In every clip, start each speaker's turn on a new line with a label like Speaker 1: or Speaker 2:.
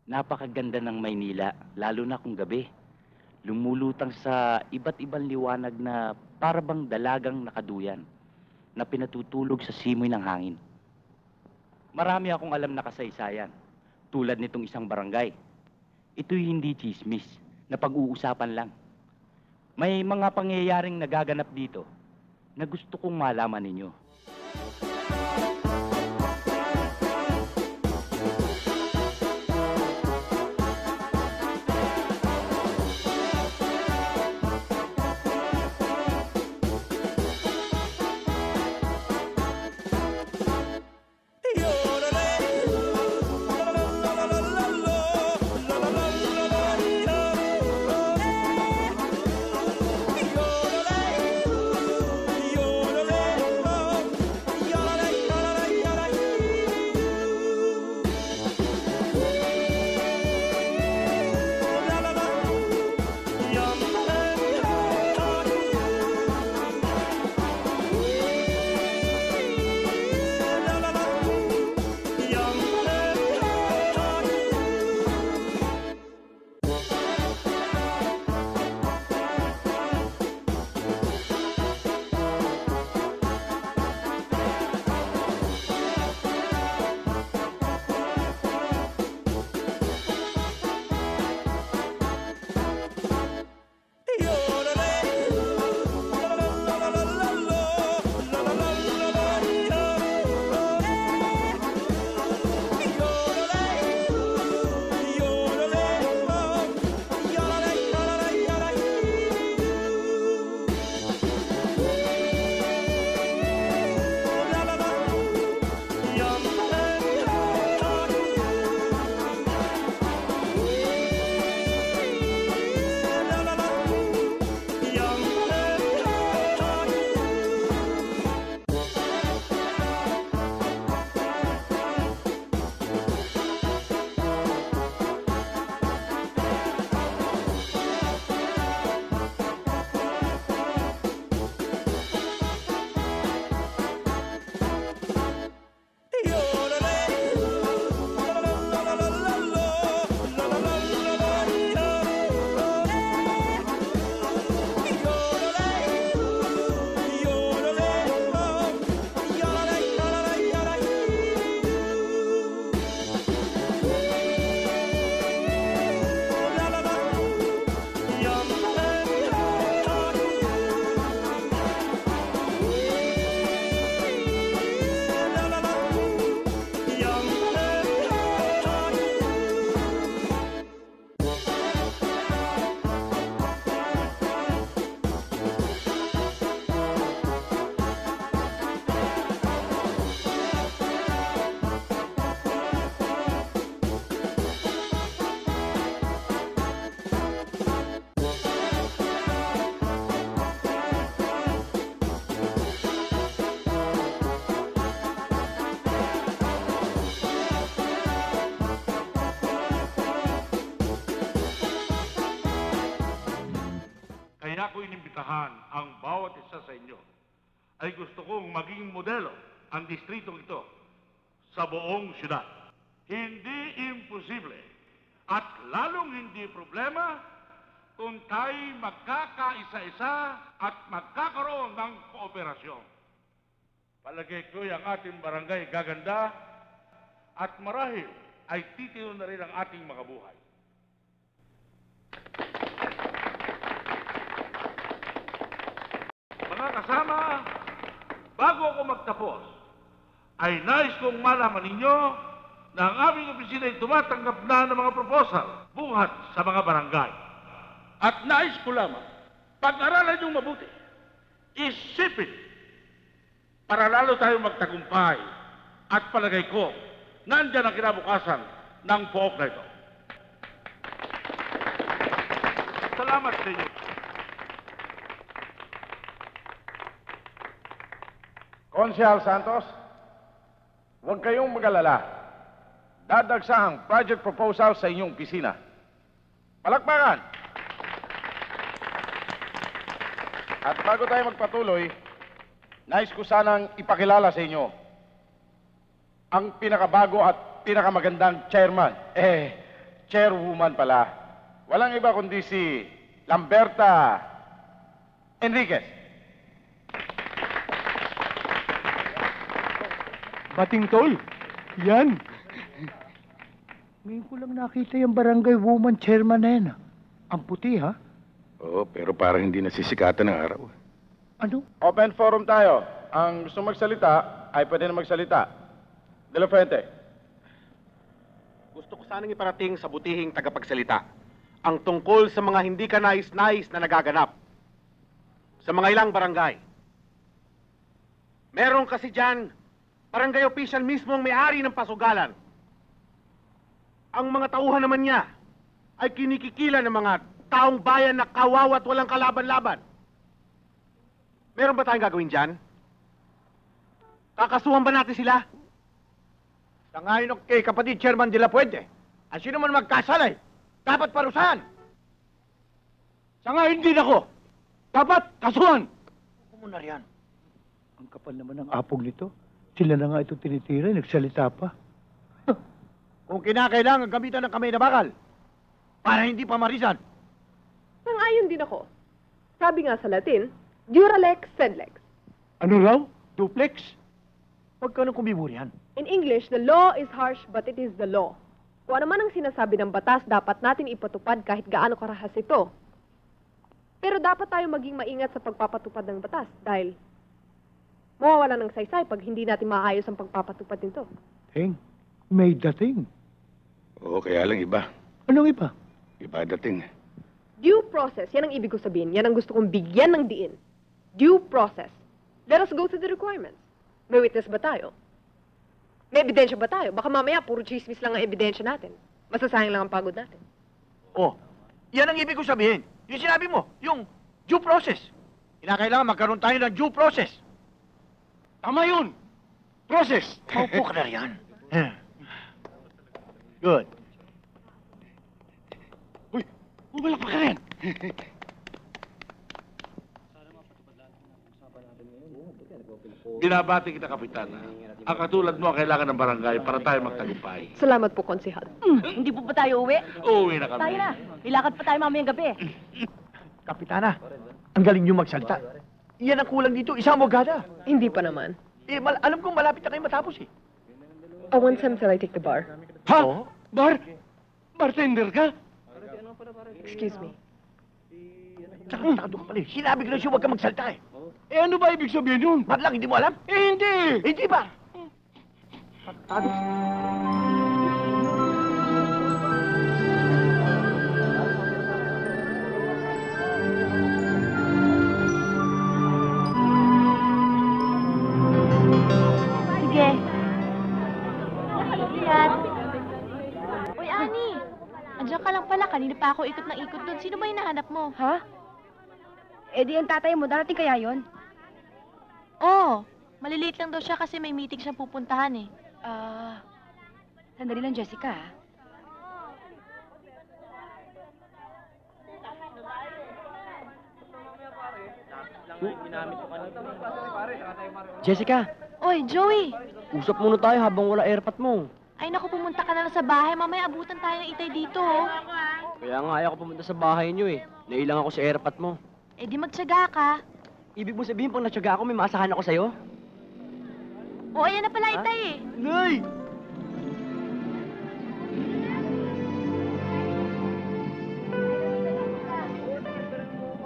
Speaker 1: Napakaganda ng Maynila, lalo na kung gabi. Lumulutang sa iba't ibang liwanag na para bang dalagang nakaduyan na pinatutulog sa simoy ng hangin. Marami akong alam na kasaysayan, tulad nitong isang barangay. Ito'y hindi chismis, na pag-uusapan lang. May mga pangyayaring nagaganap dito na gusto kong malaman ninyo.
Speaker 2: Kaya ko inimbitahan ang bawat isa sa inyo ay gusto kong maging modelo ang distritong ito sa buong syudad. Hindi imposible at lalong hindi problema kung tayo magkakaisa-isa at magkakaroon ng kooperasyon. Palagay ko ang ating barangay gaganda at marahil ay titino na rin ang ating mga buhay. Mga kasama, bago ako magtapos, ay nais kong malaman ninyo na ang aming opisina ay tumatanggap na ng mga proposal buhat sa mga barangay. At nais ko lamang, pag-aralan niyong mabuti, isipin para lalo tayong magtagumpay at palagay ko, nandyan ang kinabukasan ng pook na ito. Salamat sa inyo.
Speaker 3: Konsehal Santos, huwag kayong mag-alala. Dadagsa ang project proposal sa inyong opisina. Palakpakan! At bago tayo magpatuloy, nais ko sanang ipakilala sa inyo ang pinakabago at pinakamagandang chairman. chairwoman pala. Walang iba kundi si Lamberta Enriquez.
Speaker 4: Bating tol. Yan. Ngayon ko lang nakita yung barangay woman chairman na yan. Ang puti, ha?
Speaker 3: Oo, pero parang hindi nasisikatan ng araw.
Speaker 4: Ano?
Speaker 3: Open forum tayo. Ang gusto magsalita ay pwede na magsalita. De La Fuente.
Speaker 5: Gusto ko sanang iparating sa butihing tagapagsalita ang tungkol sa mga hindi ka nais-nais na nagaganap sa mga ilang barangay. Meron kasi dyan, barangay official mismo ang may-ari ng pasugalan. Ang mga tauhan naman niya ay kinikikila ng mga taong bayan na kawawa at walang kalaban-laban. Meron ba tayong gagawin dyan? Kakasuhan ba natin sila?
Speaker 6: Sangayon ako kay kapatid Chairman de la Puente. Ang sino man magkasalay, dapat parusahan.
Speaker 4: Sangayon din ako. Dapat kasuhan.
Speaker 6: Kumunar yan.
Speaker 4: Ang kapal naman ng apog nito. Sila na nga ito tinitira, nagsalita pa.
Speaker 6: Kung kinakailangan gamitan ng kamay na bakal, para hindi pamarisan.
Speaker 7: Sang-ayon din ako. Sabi nga sa Latin, Duralex sed lex.
Speaker 4: Ano raw? Duplex?
Speaker 6: Huwag ka nang kumiburihan.
Speaker 7: In English, the law is harsh but it is the law. Kung ano man ang sinasabi ng batas, dapat natin ipatupad kahit gaano karahas ito. Pero dapat tayo maging maingat sa pagpapatupad ng batas dahil mawawala ng saysay pag hindi natin maayos ang pagpapatupad nito.
Speaker 4: Ting, may dating.
Speaker 3: Oo, kaya lang iba.
Speaker 4: Anong iba?
Speaker 3: Iba dating.
Speaker 7: Due process, yan ang ibig ko sabihin. Yan ang gusto kong bigyan ng diin. Due process. Let us go to the requirements. May witness ba tayo? May ebidensya ba tayo? Baka mamaya puro chismis lang ang ebidensya natin. Masasayang lang ang pagod natin.
Speaker 6: Oh, yan ang ibig ko sabihin. Yung sinabi mo, yung due process. Kinakailangan magkaroon tayo ng due process.
Speaker 4: Tama yun! Process!
Speaker 6: Maupo ka na riyan. Good.
Speaker 4: Uy, bumalak pa ka rin!
Speaker 2: Binabati kita, Kapitan. Ang katulad mo ang kailangan ng barangay para tayo magtagumpay.
Speaker 7: Salamat po, Konsihal.
Speaker 8: Hindi po ba tayo uwi?
Speaker 2: Uuwi na kami.
Speaker 8: Tayo na. Ilakad pa tayo mamayang gabi.
Speaker 6: Kapitana, ang galing niyo magsalta. Iyan ang kulang dito, isang abogada.
Speaker 7: Hindi pa naman.
Speaker 6: Alam kong malapit na kayo matapos eh.
Speaker 7: One time till I take the bar.
Speaker 4: Ha?
Speaker 6: Oo.
Speaker 4: Bar? Bartender ka?
Speaker 7: Excuse me.
Speaker 6: Tsaka takado ka pala eh. Sinabi ko na siya huwag ka magsalta eh.
Speaker 4: Eh ano ba ibig sabihin yun?
Speaker 6: Ba't lang, hindi mo alam?
Speaker 4: Eh hindi!
Speaker 6: Hindi ba? Takado.
Speaker 8: Sige. Yan. Uy, Ani. Andiyan ka lang pala. Kanina pa ako ikot ng ikot doon. Sino ba hinahanap mo?
Speaker 9: Ha? Eh di ang tatay mo, darating kaya yon?
Speaker 8: Oo. Maliliit lang daw siya kasi may meeting siyang pupuntahan eh.
Speaker 9: Sandali lang, Jessica, ha?
Speaker 10: Jessica,
Speaker 8: Oy, Joey!
Speaker 10: usap muna tayo habang wala airpat mo.
Speaker 8: Ay naku, pumunta ka na lang sa bahay. Mamaya abutan tayo ng itay dito, oh.
Speaker 10: Kaya nga ayaw ko pumunta sa bahay niyo eh. Nailang ako sa airpat mo.
Speaker 8: Eh di magtsaga ka.
Speaker 10: Ibig mo sabihin pag natsaga ako, may maasahan ako sa'yo?
Speaker 8: Oo, ayan na pala itay eh.
Speaker 10: Nay!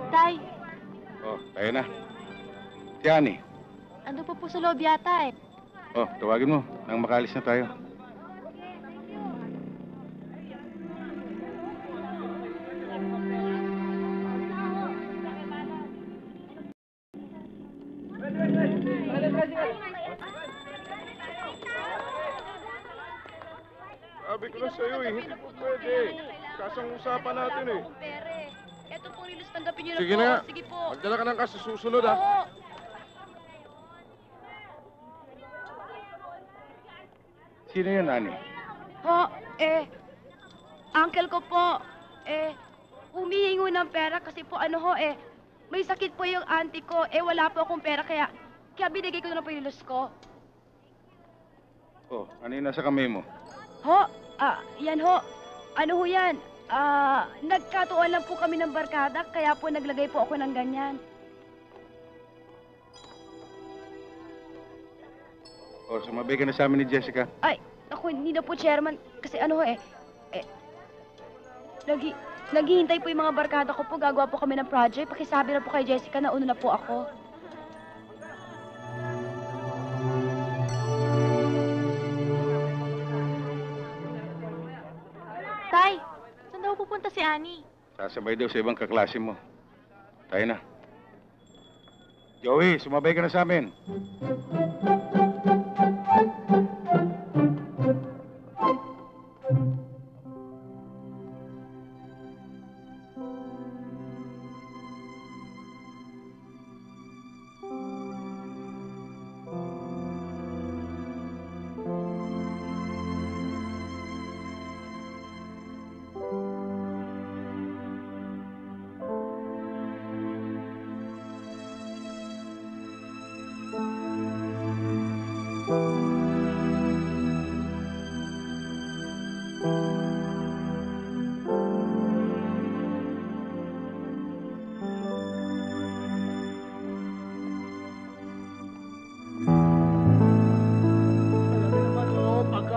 Speaker 8: Tay,
Speaker 3: Oh, tayo na. Si Ani.
Speaker 8: ando pa po sa loob yata eh.
Speaker 3: Oh, tawagin mo. Nang makalis na tayo. Sabi ko na sa'yo eh, hindi po pwede. Kasang usapan natin eh.
Speaker 9: Pere, eto pong rilis, tanggapin niyo
Speaker 3: Sige na.
Speaker 9: Sige po.
Speaker 3: Magdala ka ng kaso susunod ah.
Speaker 9: Oo.
Speaker 3: Sino yun, Ani?
Speaker 9: Ho, uncle ko po, humihingo ng pera kasi po may sakit po yung auntie ko, wala po akong pera kaya binigay ko na po yung rilis ko.
Speaker 3: Oh, ano yung nasa kamay mo?
Speaker 9: Ho, yan ho, Ano ho yan? Nagkatuon lang po kami ng barkada, kaya po naglagay po ako ng ganyan.
Speaker 3: O, sumabay ka na sa amin ni Jessica.
Speaker 9: Ay, ako hindi na po, Chairman. Kasi ano ho naghihintay po yung mga barkada ko po. Gagawa po kami ng project. Pakisabi na po kay Jessica na una na po ako.
Speaker 8: Tay, saan daw pupunta si Annie?
Speaker 3: Sasabay daw sa ibang kaklase mo. Tayo na. Joey, sumabay ka na sa amin.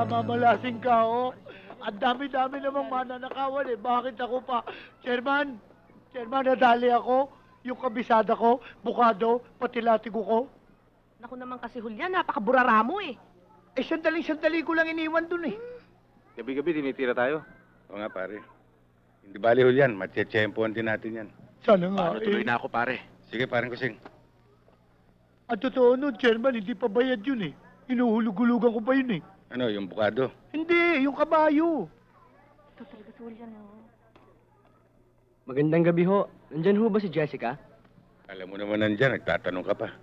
Speaker 4: Mamalasing ka, oh. Ang dami-dami namang mananakawan, eh. Bakit ako pa? Chairman, nadali ako. Yung kabisada ko, bukado, pati latigo ko.
Speaker 11: Naku naman kasi, Julian, napakaburara mo eh.
Speaker 4: Eh, sandali ko lang iniwan dun, eh.
Speaker 3: Gabi-gabi tinitira tayo. Oo nga, pare. Hindi bali, Julian. Matiyetsyempohan din natin yan.
Speaker 4: Sana nga,
Speaker 6: Tuloy na ako, pare.
Speaker 3: Sige, parang kusing.
Speaker 4: Ang totoo nun, Chairman, hindi pa bayad yun, eh. Inuhulug-hulugan ko pa yun, eh.
Speaker 3: Ano, yung bukado?
Speaker 4: Hindi, yung kabayo.
Speaker 11: Ito talaga si Julian, oh.
Speaker 10: Magandang gabi ho. Nandyan ho ba si Jessica?
Speaker 3: Alam mo naman nandyan, nagtatanong ka pa.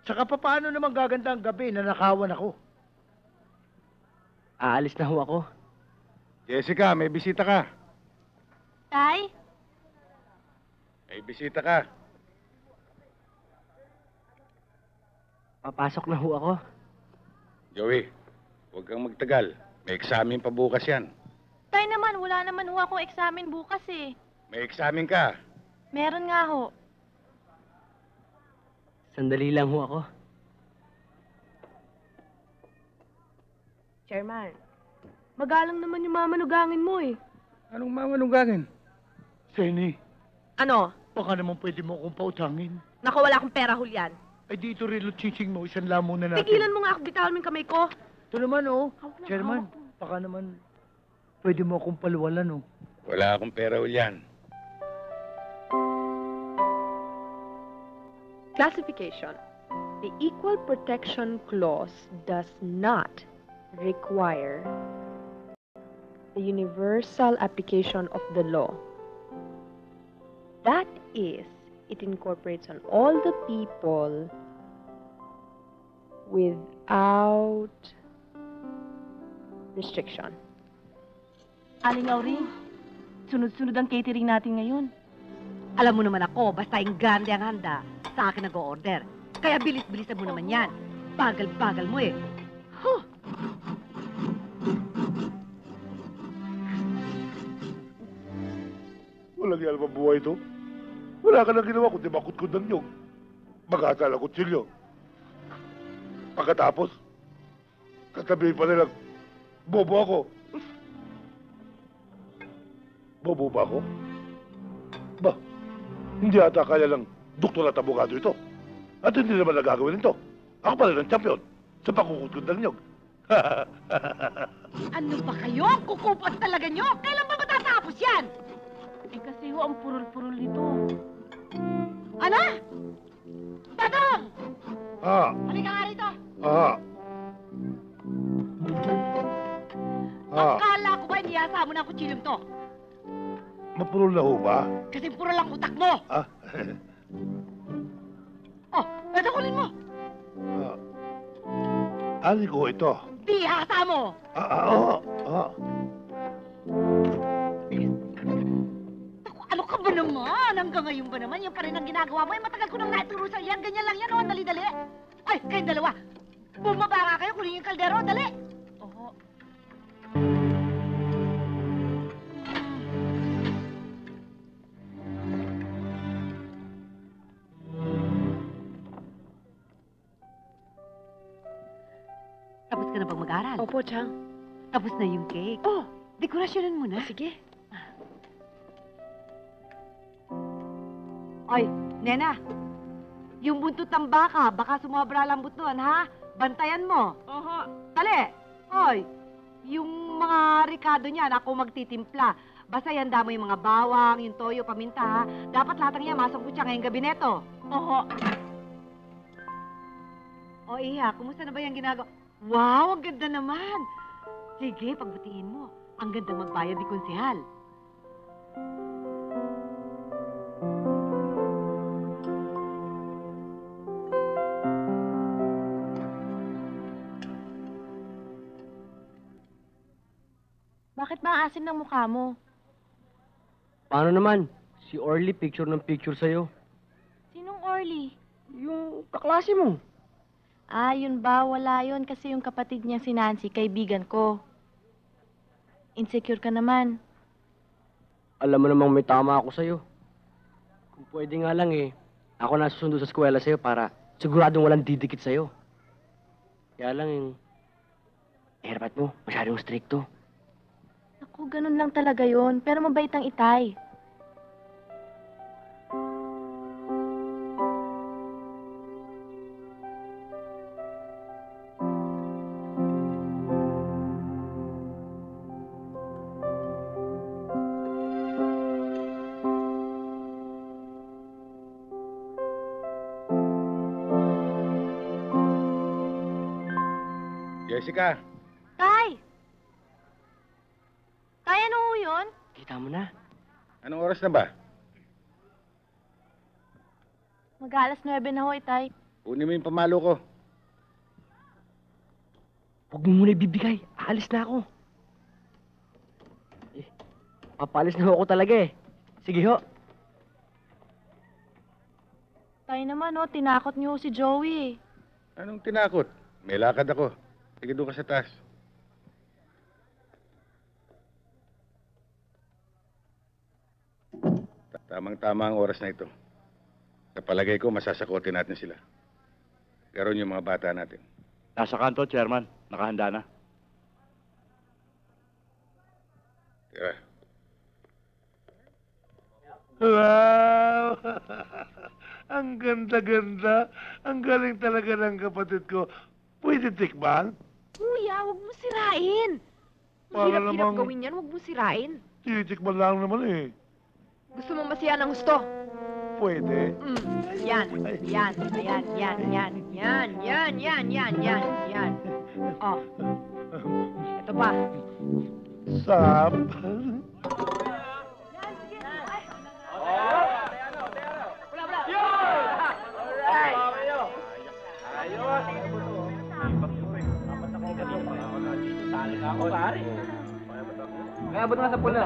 Speaker 4: Saka pa paano naman gaganda ang gabi na nakawan ako?
Speaker 10: Aalis na ho ako.
Speaker 3: Jessica, may bisita ka.
Speaker 8: Tay?
Speaker 3: May bisita ka.
Speaker 10: Papasok na ho ako.
Speaker 3: Joey, huwag kang magtagal. May eksamen pa bukas yan.
Speaker 8: Tay naman, wala naman ho akong eksamen bukas eh.
Speaker 3: May eksamen ka.
Speaker 8: Meron nga ho.
Speaker 10: Sandali lang ho ako.
Speaker 11: Chairman, magalang naman yung mamanugangin mo eh.
Speaker 3: Anong mamanugangin?
Speaker 4: Senny,
Speaker 11: Ano?
Speaker 4: baka naman pwede mo akong pautangin.
Speaker 11: Naku, wala akong pera, Julian.
Speaker 4: Ay dito rin chiching mo, isang lamo na natin.
Speaker 11: Tigilan mo nga ako, bitawan mo yung kamay ko.
Speaker 4: Ito naman, oh.
Speaker 11: Hawak na,
Speaker 4: Chairman,
Speaker 11: hawak mo.
Speaker 4: baka naman pwede mo akong paluwalan, oh.
Speaker 3: Wala akong pera, Julian.
Speaker 7: Classification. The Equal Protection Clause does not require the universal application of the law. That is, it incorporates on all the people without restriction.
Speaker 11: Aling Auring, sunod-sunod ang catering natin ngayon. Alam mo naman ako, basta yung grande ang handa, sa akin nag-o-order. Kaya bilis-bilisan mo naman yan. Bagal-bagal mo eh. Huh.
Speaker 2: Walang yan ang buhay ito. Wala ka nang ginawa kundi makutkod ng nyog. Mag-asal ang kutsilyo. Pagkatapos, katabihin pa nilang, bobo ako. Bobo ba ako? Ba, hindi ata kaya lang doktor at abogado ito. At hindi naman nagagawin ito. Ako pala ng champion sa pakukutkod ng nyog.
Speaker 11: Ano ba kayo? Kukupot talaga nyo? Kailan ba matatapos yan? Eh kasi ho, ang purul-purul nito. Ano? Badong!
Speaker 2: Ah,
Speaker 11: Halika nga rito.
Speaker 2: ah. Ah,
Speaker 11: Akala ko ba iniyasa mo na ang kutsilyong to?
Speaker 2: mapulol na ho ba?
Speaker 11: Kasi puro lang utak mo.
Speaker 2: Ah,
Speaker 11: Oh, eto kulin mo.
Speaker 2: ali ko ito.
Speaker 11: Di hasa mo. Naku, ano ka ba naman? Hanggang ngayon ba naman? Yung pa rin ang ginagawa mo. Eh, matagal ko nang naituro sa yan. Ganyan lang yan, oh. Dali-dali. Ay, kayong dalawa. Bumaba nga kayo. Kunin yung kaldero. Dali. Oo. mag-aral.
Speaker 7: Opo, Chang.
Speaker 11: Tapos na yung cake.
Speaker 7: Oh,
Speaker 11: Dekorasyonan mo na.
Speaker 7: sige.
Speaker 11: Oy, Nena. Yung buntot ng baka sumobra lambot doon, ha? Bantayan mo.
Speaker 7: Oho.
Speaker 11: Dali! Hoy, yung mga ricado niyan, ako magtitimpla. Basta yanda mo yung mga bawang, yung toyo, paminta, ha? Dapat lahat ng yan masok siya ngayong gabi neto.
Speaker 7: Oho.
Speaker 11: O, Iha, kumusta na ba yung ginagawa? Wow, ang ganda naman! Sige, pagbatiin mo. Ang ganda magbayad ni Konsehal.
Speaker 8: Bakit ba ang asim ng mukha mo?
Speaker 10: Paano naman? Si Orly picture ng picture sa'yo.
Speaker 8: Sinong Orly?
Speaker 10: Yung kaklase mo.
Speaker 8: Ah, yun ba? Wala yun kasi yung kapatid niya si Nancy, kaibigan ko. Insecure ka naman.
Speaker 10: Alam mo namang may tama ako sa'yo. Kung pwede nga lang ako nasusundo sa eskwela sa'yo para siguradong walang didikit sa'yo. Kaya lang hirapat mo, masyadong stricto.
Speaker 8: Naku, ganun lang talaga yun. Pero mabait ang Itay.
Speaker 3: Jessica,
Speaker 8: Tay! Tay, ano ho yun?
Speaker 10: Kita mo na.
Speaker 3: anong oras na ba?
Speaker 8: Mag-aalas 9 na ho, Itay.
Speaker 3: Kunin mo yung pamalo ko.
Speaker 10: Huwag mo muna ibibigay. Aalis na ako. Papalis na ako talaga Sige ho.
Speaker 8: Tay naman, oh, tinakot niyo si Joey.
Speaker 3: Anong tinakot? May lakad ako. Sige, doon ka sa taas. Tamang-tama ang oras na ito. Sa palagay ko, masasakotin natin sila. Garon yung mga bata natin.
Speaker 1: Nasa kanto, Chairman. Nakahanda na.
Speaker 3: Tira.
Speaker 4: Wow! Ang ganda-ganda. Ang galing talaga ng kapatid ko. Pwede tikman?
Speaker 7: Kuya, huwag mo sirain.
Speaker 4: Para
Speaker 7: Hirap-hirap
Speaker 4: namang-
Speaker 7: gawin yan, huwag mo sirain.
Speaker 4: Titikman lang naman
Speaker 7: Gusto mong masiya ng gusto?
Speaker 4: Pwede.
Speaker 7: Yan, yan, yan, yan, yan, yan, yan, yan, yan, yan, yan. Oh, ito pa.
Speaker 4: Sarap.
Speaker 10: Kaya ba't nga sa pula?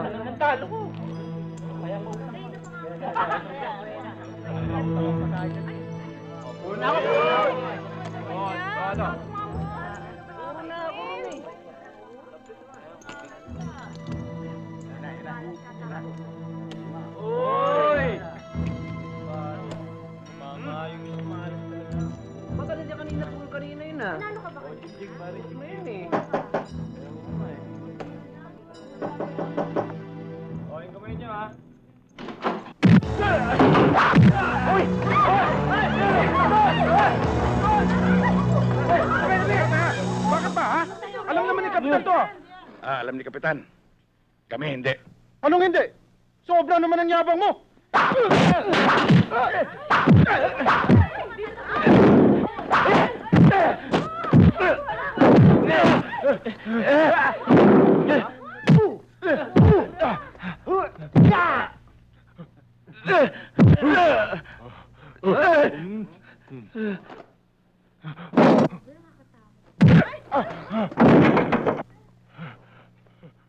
Speaker 10: Baka nandiyan kanina kung kanina yun Nanalo ka ba? Jig Paris mo yun yung kamay niyo
Speaker 3: Bakit ba, ha? Alam naman ni Kapitan to. Alam ni Kapitan. Kami hindi. Anong hindi? Sobra naman ang yabang mo.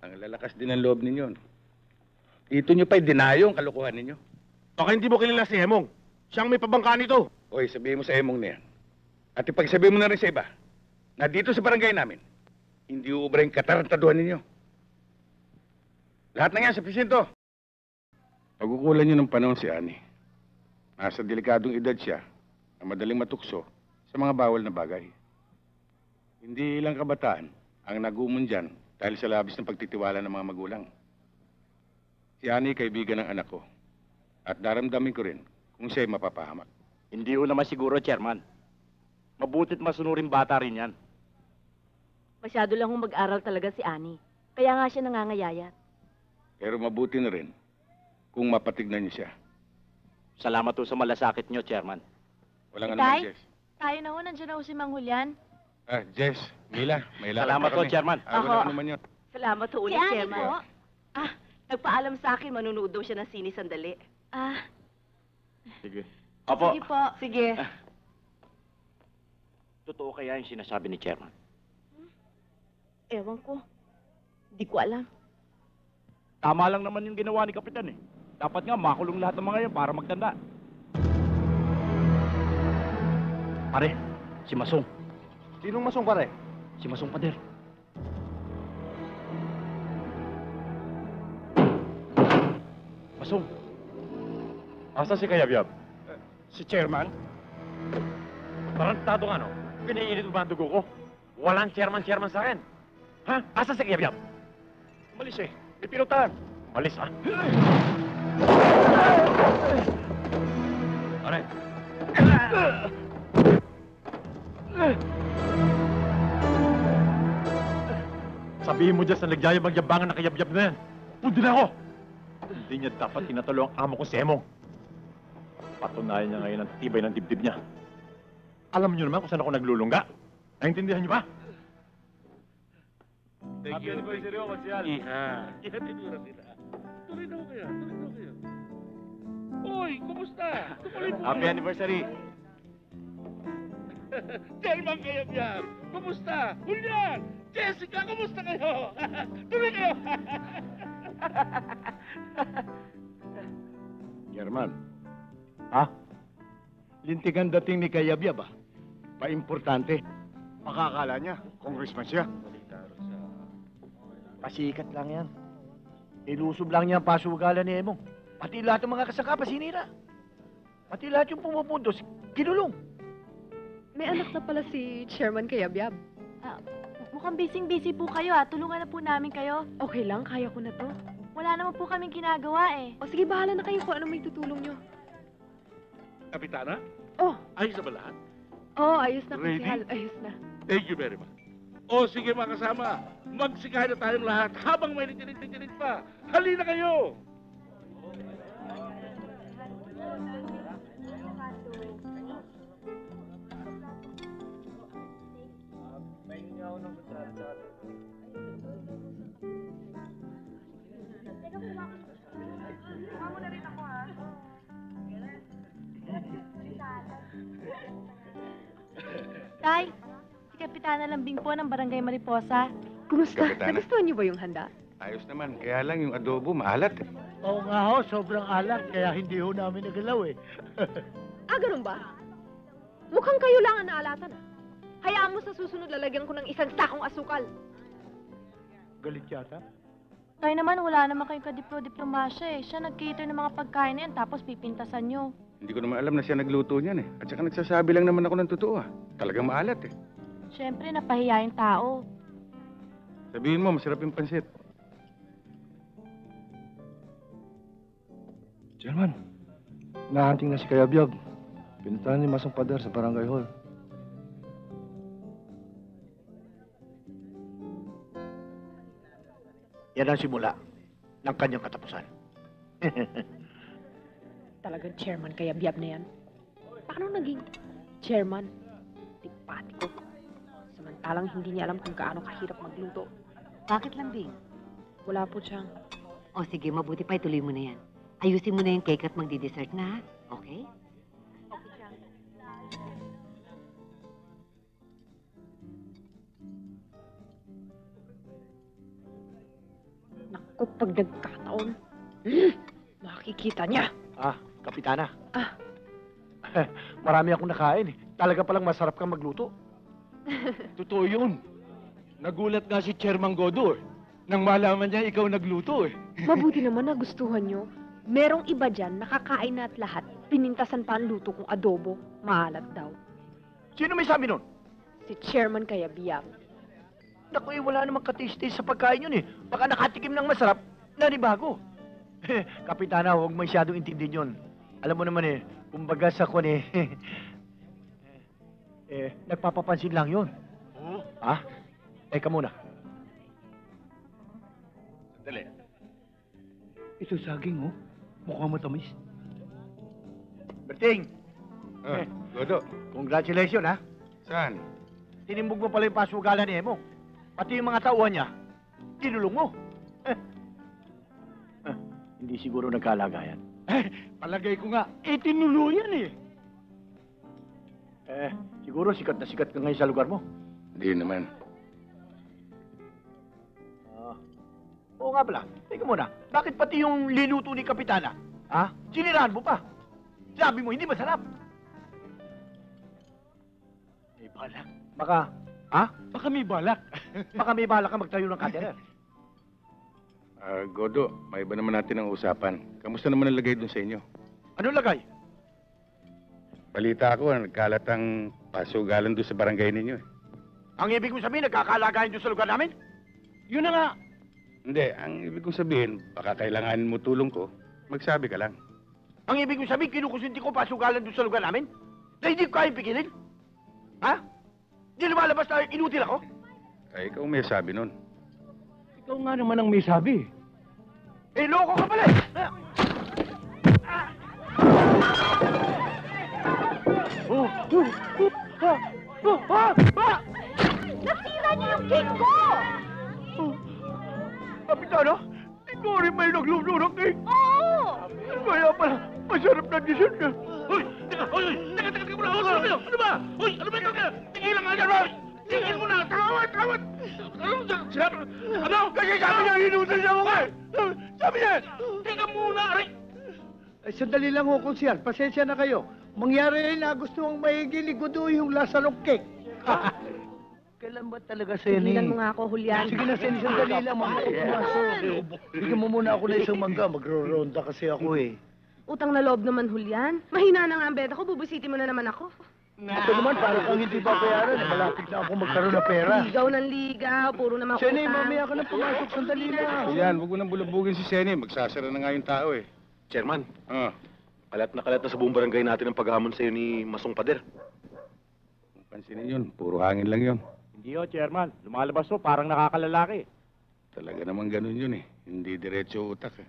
Speaker 3: Ang lalakas din ang loob ninyo. Dito nyo pa'y dinayong kalokohan ninyo.
Speaker 5: Baka hindi mo kilala si Hemong. Siyang may pabangka nito.
Speaker 3: Oy, sabihin mo sa emong na yan. At ipagsabihin mo na rin sa iba na dito sa barangay namin, hindi uubra yung katarantaduhan ninyo. Lahat na yan sa presinto. Pagkukulan nyo ng panahon si Ani. Nasa delikadong edad siya na madaling matukso sa mga bawal na bagay. Hindi lang kabataan, Ang nagumon dyan dahil sa labis ng pagtitiwala ng mga magulang. Si Ani, kaibigan ng anak ko. At daramdamin ko rin kung siya'y mapapahamak.
Speaker 1: Hindi ko naman siguro, Chairman. Mabuti't masunurin bata rin yan.
Speaker 8: Masyado lang hong mag-aral talaga si Ani. Kaya nga siya nangangayayat.
Speaker 3: Pero mabuti na rin kung mapatignan niyo siya.
Speaker 1: Salamat po sa malasakit nyo, Chairman.
Speaker 3: Walang
Speaker 8: Tay?
Speaker 3: anuman, Jess.
Speaker 8: Tayo na ho, nandiyan na ho si Mang Julian.
Speaker 3: Jess, Mila, may lakad
Speaker 1: Salamat
Speaker 3: pa
Speaker 1: po,
Speaker 3: kami.
Speaker 1: Chairman.
Speaker 3: Walang anuman yun.
Speaker 11: Salamat ho ulit,
Speaker 8: Si Ani
Speaker 11: Chairman.
Speaker 8: po.
Speaker 11: Nagpaalam sa akin, manunood daw siya ng sini sandali.
Speaker 1: Sige. Opo.
Speaker 8: Sige po.
Speaker 11: Sige.
Speaker 1: Totoo kaya yung sinasabi ni Chairman?
Speaker 8: Ewan ko. Hindi ko alam.
Speaker 1: Tama lang naman yung ginawa ni Kapitan eh. Dapat nga makulong lahat ng mga yan para magtanda. Pare, si Masong.
Speaker 5: Sinong masong pare?
Speaker 1: Si Masong Pader. Masong.
Speaker 3: Asa si Kayabyab?
Speaker 1: Si Chairman?
Speaker 3: Tarantado nga, no? Piniinit mo ba ang dugo ko? Walang chairman sa akin. Ha? Asa si Kayabyab?
Speaker 1: Malis eh. May pinutan.
Speaker 3: Malis, ha? Pare. Sabihin mo dyan sa nagyaya magyabangan na kayabyab na yan. Pundi na ako! Hindi niya dapat tinatalo ang amo ko si Emong. Patunayan niya ngayon ang tibay ng dibdib niya. Alam niyo naman kung saan ako naglulungga. Naintindihan niyo ba? Thank you. Happy anniversary ako, Masyal.
Speaker 2: Kinatidura nila. Tuloy na ko kayo. Uy, kumusta? Tuloy mo.
Speaker 1: Happy anniversary.
Speaker 2: Chairman Kayabyab, kumusta? Julian! Jessica, kumusta kayo? Tuloy kayo!
Speaker 4: German. Ha? Lintigan dating ni Kayabyab ah. Pa-importante. Makakala niya, congressman siya. Pasikat lang yan. Ilusob lang niya ang pasugalan ni Emong. Pati lahat ng mga kasangkapan sinira. Pati lahat yung pumupuntos, kinulong.
Speaker 7: May anak na pala si Chairman Kayabyab.
Speaker 8: Mukhang busy-busy po kayo Tulungan na po namin kayo.
Speaker 7: Okay lang, kaya ko na to.
Speaker 8: Wala naman po kaming ginagawa eh.
Speaker 7: O sige, bahala na kayo kung ano may tutulong nyo.
Speaker 2: Kapitana,
Speaker 7: Oh,
Speaker 2: ayos na ba lahat?
Speaker 7: ayos na
Speaker 2: Ready?
Speaker 7: Kusihal. Ayos na.
Speaker 2: Thank you very much. O sige mga kasama, magsikahin na tayong lahat habang may litinit pa. Halina kayo!
Speaker 8: Tay, si Kapitana Lambing po ng Barangay Mariposa.
Speaker 7: Kumusta?
Speaker 3: Kapitana.
Speaker 7: Nagustuhan niyo ba yung handa?
Speaker 3: Ayos naman, kaya lang yung adobo maalat eh.
Speaker 4: Oo nga ho, sobrang alak, kaya hindi ho namin nagalaw eh.
Speaker 7: Ganun ba? Mukhang kayo lang ang naalatan Hayaan mo sa susunod lalagyan ko ng isang sakong asukal.
Speaker 4: Galit yata.
Speaker 8: Tay naman, wala naman kayong kadiplo-diplomasya eh. Siya nag-cater ng mga pagkain na yan, tapos pipintasan nyo.
Speaker 3: Hindi ko naman alam na siya nagluto niyan eh. At saka nagsasabi lang naman ako ng totoo ah. Talagang maalat eh.
Speaker 8: Siyempre, napahiya yung tao.
Speaker 3: Sabihin mo, masarap yung pansit.
Speaker 12: Chairman, nahanting na si Kayabyab. Pinuntahan ni Masong Pader sa Barangay Hall.
Speaker 5: Yan ang simula ng kanyang katapusan.
Speaker 7: Talagang chairman Kayabyab na yan. Paano naging chairman? Tipatiko. Samantalang hindi niya alam kung gaano kahirap magluto.
Speaker 11: Bakit lambing?
Speaker 7: Wala po siyang.
Speaker 11: O sige, mabuti pa ituloy mo na yan. Ayusin mo na yung cake at magdi-dessert na, ha? Okay?
Speaker 7: Naku, pag nagkataon, makikita niya.
Speaker 5: Kapitana.
Speaker 4: Marami akong nakain eh. Talaga palang masarap kang magluto.
Speaker 12: Totoo yun. Nagulat nga si Chairman Godo eh. Nang malaman niya ikaw nagluto eh.
Speaker 7: Mabuti naman nagustuhan nyo. Merong iba dyan, nakakain na at lahat. Pinintasan pa ang luto kong adobo. Maalat daw.
Speaker 5: Sino may sabi nun?
Speaker 7: Si Chairman Kayabyab.
Speaker 6: Naku, wala namang katis-tis sa pagkain yun eh. Baka nakatikim ng masarap, nanibago. Kapitana, huwag masyadong intindihin yun. Alam mo naman kumbaga sa kwan nagpapapansin lang yun.
Speaker 2: Oo.
Speaker 6: Ha? Teka muna.
Speaker 2: Sandali.
Speaker 4: Ito saging, oh. Mukhang matamis.
Speaker 6: Berting,
Speaker 2: Godo.
Speaker 6: congratulations ha.
Speaker 2: Saan?
Speaker 6: Tinimbog mo pala yung pasugalan ni Emong. Pati yung mga tauhan niya, tinulong mo. Hindi siguro nagkalagayan.
Speaker 4: Palagay ko nga, tinuluyan eh.
Speaker 6: Siguro sikat na sikat ka ngayon sa lugar mo.
Speaker 2: Hindi naman.
Speaker 6: Oo nga pala. Teka muna, bakit pati yung linuto ni Kapitana? Ha? Sinirahan mo pa. Sabi mo, hindi masarap. May balak. Baka, ha?
Speaker 4: Baka may balak.
Speaker 6: Baka may balak ka magtayo ng caterer.
Speaker 2: Godo, may iba naman natin ang usapan. Kamusta naman ang lagay dun sa inyo?
Speaker 6: Ano lagay?
Speaker 2: Balita ko, nagkalat ang pasugalan doon sa barangay ninyo.
Speaker 6: Ang ibig mo sabihin, nagkakalagayan doon sa lugar namin?
Speaker 4: Yun na nga.
Speaker 2: Hindi, ang ibig kong sabihin, baka kailanganin mo tulong ko, magsabi ka lang.
Speaker 6: Ang ibig mo sabihin, kinukusinti ko pasugalan doon sa lugar namin? Na hindi ko kayang pigilin? Ha? Di lumalabas na inutil ako?
Speaker 2: Ay, ikaw may sabi nun.
Speaker 4: Ikaw nga naman ang may sabi.
Speaker 6: Loko ka pala eh!
Speaker 9: Nasira niyo yung cake ko!
Speaker 6: Kapitana, ikaw rin may nagluto ng cake.
Speaker 9: Oo!
Speaker 6: Kaya pala, masarap na dessert na.
Speaker 2: Hoy! Teka! Hoy! Teka muna! Ano kayo? Ano ba? Hoy! Ano ba ito? Tigil lang nga dyan, Roy! Tigil mo na! Tawad! Ano?
Speaker 6: Kasi sabi niya, inutil niya ako eh! Sabi niya!
Speaker 2: Teka muna! Aray!
Speaker 4: Ay, sandali lang ho, Konsyal. Pasensya na kayo. Mangyari ay na gusto mong maigi ni Gudo yung lasalong cake. Kailan ba talaga sa'yo
Speaker 11: Tigilan mo nga ako, Julian.
Speaker 4: Sige na, Sen, sandali lang. Bigyan mo muna ako na isang mangga. Magro-ronda kasi ako eh.
Speaker 7: Utang na loob naman, Julian. Mahina na nga ang benta ko, bubusitin mo na naman ako.
Speaker 4: Ito naman, para kang hindi pa bayaran. Malapit na ako magkaroon ng pera.
Speaker 7: Ligaw ng ligaw, puro naman utang.
Speaker 4: Senny, mamaya ka na pumasok. Sandali lang.
Speaker 2: Yan, huwag mo nang bulabugin si Senny. Magsasara na nga yung tao eh.
Speaker 5: Chairman,
Speaker 2: Ah,
Speaker 5: kalat na sa buong barangay natin ang paghamon sa'yo ni Masong Pader.
Speaker 2: pansinin yun. Puro hangin lang yun.
Speaker 3: Hindi ho, Chairman. Lumalabas ho, parang nakakalalaki.
Speaker 2: Talaga naman ganun yun eh. Hindi diretso utak eh.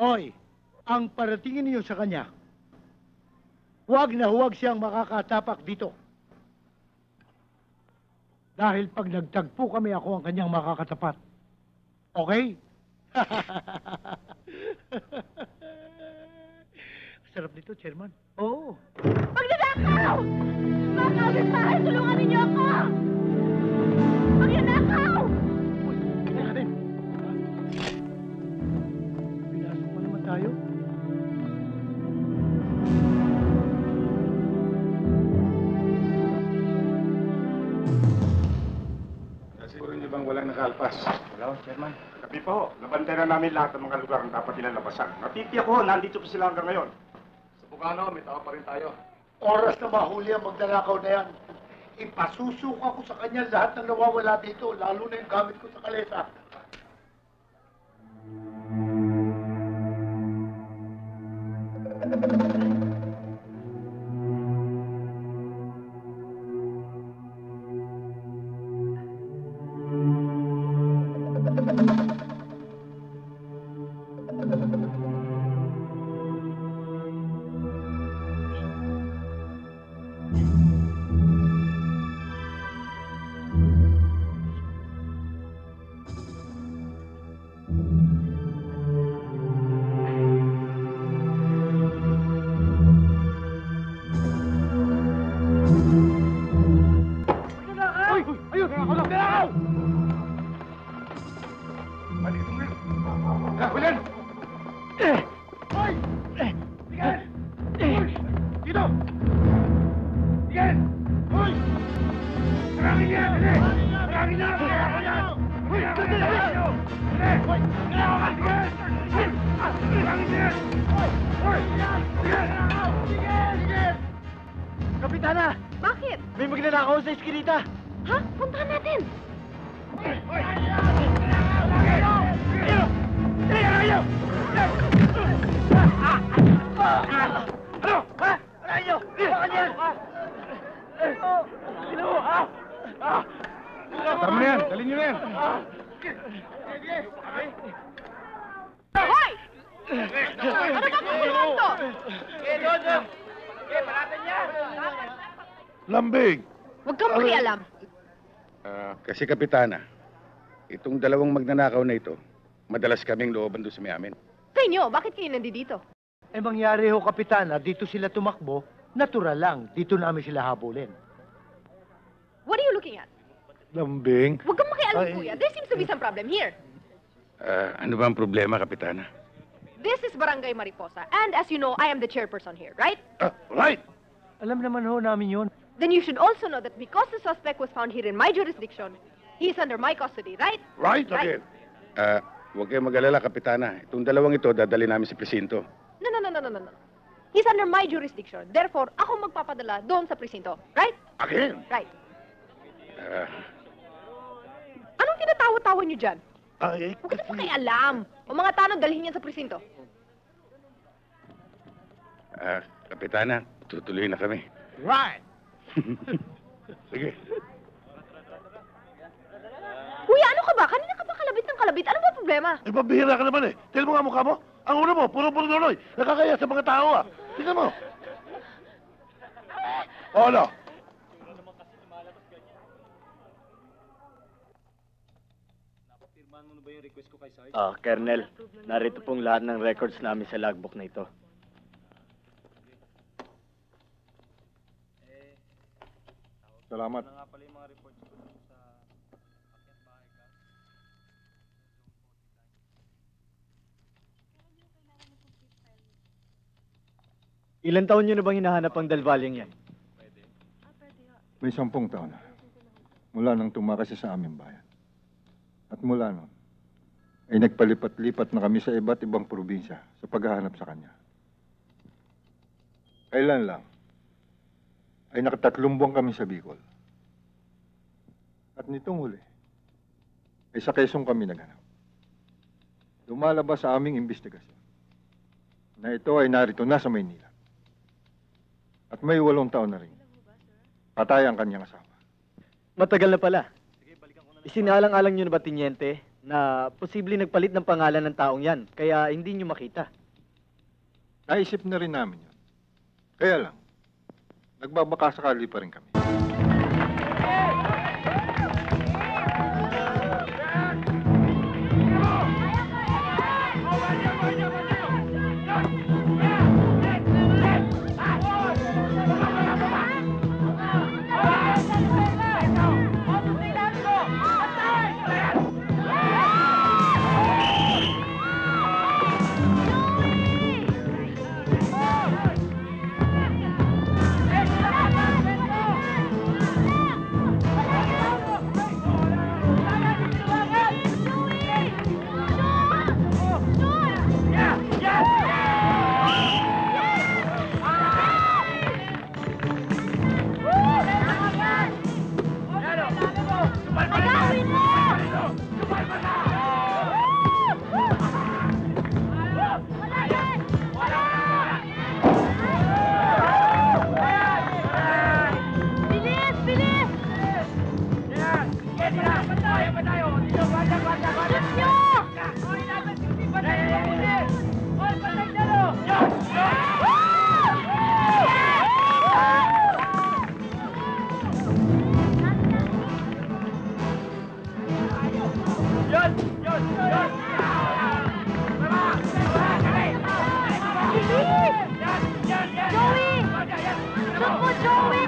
Speaker 4: Oy, ang paratingin niyo sa kanya, huwag na huwag siyang makakatapak dito. Dahil pag nagtagpo kami, ako ang kanyang makakatapat. Okay? Sarap nito, Chairman. Oo.
Speaker 9: Magnanakaw! Mga kapitbahay, tulungan ninyo ako! Magnanakaw!
Speaker 4: Uy, kaya ka din. Pinasok pa naman tayo.
Speaker 2: Siguro niyo bang walang nakalpas?
Speaker 3: Wala ho, Chairman.
Speaker 5: Gabi pa ho, nabantayan na namin lahat ng mga lugar na dapat nilang labasan. Natitiyak ko, nandito pa sila hanggang ngayon. Sa Bukano, may tao pa rin tayo.
Speaker 4: Oras na mahuli ang magdanakaw na yan. Ipasusuka ko sa kanya lahat ng nawawala dito, lalo na yung gamit ko sa kalesa. Kapitana!
Speaker 7: Bakit?
Speaker 4: May magnanakaw sa iskinita!
Speaker 7: Ha? Puntahan natin!
Speaker 12: Tama na yan, dalhin niyo na yan.
Speaker 7: Hoy! Ano ba kung to?
Speaker 5: Lambing!
Speaker 7: Huwag kang makialam.
Speaker 13: Kasi Kapitana, itong dalawang magnanakaw na ito, madalas kaming looban doon sa may amin.
Speaker 7: Sa inyo, bakit kayo nandito?
Speaker 4: Eh mangyari ho, Kapitana, dito sila tumakbo, natural lang, dito namin sila habulin.
Speaker 7: What are you looking at?
Speaker 5: Lambing?
Speaker 7: Huwag kang makialam,
Speaker 5: Ay.
Speaker 7: kuya. There seems to be some problem here.
Speaker 13: Ano ba ang problema, Kapitana?
Speaker 7: This is Barangay Mariposa, and as you know, I am the chairperson here, right?
Speaker 5: Right!
Speaker 4: Alam naman ho namin yun.
Speaker 7: Then you should also know that because the suspect was found here in my jurisdiction, he is under my custody, right?
Speaker 5: Right again.
Speaker 13: Huwag kayong mag-alala, Kapitana. Itong dalawang ito, dadali namin sa presinto.
Speaker 7: No. He's under my jurisdiction. Therefore, ako magpapadala doon sa presinto, right?
Speaker 5: Again?
Speaker 7: Right. Anong tinatawa-tawa niyo dyan?
Speaker 5: Ay,
Speaker 7: Huwag na pakialam. O mga tanong, dalhin yan sa presinto.
Speaker 13: Kapitana, tutuloy na kami.
Speaker 5: right! Sige.
Speaker 7: Kuya, ano ka ba? Kanina ka ba kalabit ng kalabit? Ano ba problema?
Speaker 5: Eh, pabihira ka naman eh. Tignan mo nga mukha mo. Ang ulo mo, puro-puro nuloy. Nakakaya sa mga tao ah. Tignan mo. O ano?
Speaker 6: Colonel, narito pong lahat ng records namin sa logbook na ito.
Speaker 3: Salamat.
Speaker 6: Ilan taon nyo na bang hinahanap ang dalvalyang yan?
Speaker 3: May 10 taon na. Mula nang tumakas siya sa aming bayan. At mula nun, ay nagpalipat-lipat na kami sa iba't ibang probinsya sa paghahanap sa kanya. Kailan lang, ay nakatatlong buwan kami sa Bicol. At nitong huli, ay sa Quezon kami naghanap. Lumalabas sa aming investigasyon na ito ay narito na sa Maynila. At may 8 taon na rin. Patay ang kanyang asawa.
Speaker 6: Matagal na pala. Isinalang-alang nyo na ba, Tiniente, na posible nagpalit ng pangalan ng taong yan, kaya hindi nyo makita?
Speaker 3: Naisip na rin namin yun. Kaya lang, nagbabakasakali pa rin kami.
Speaker 7: Joey!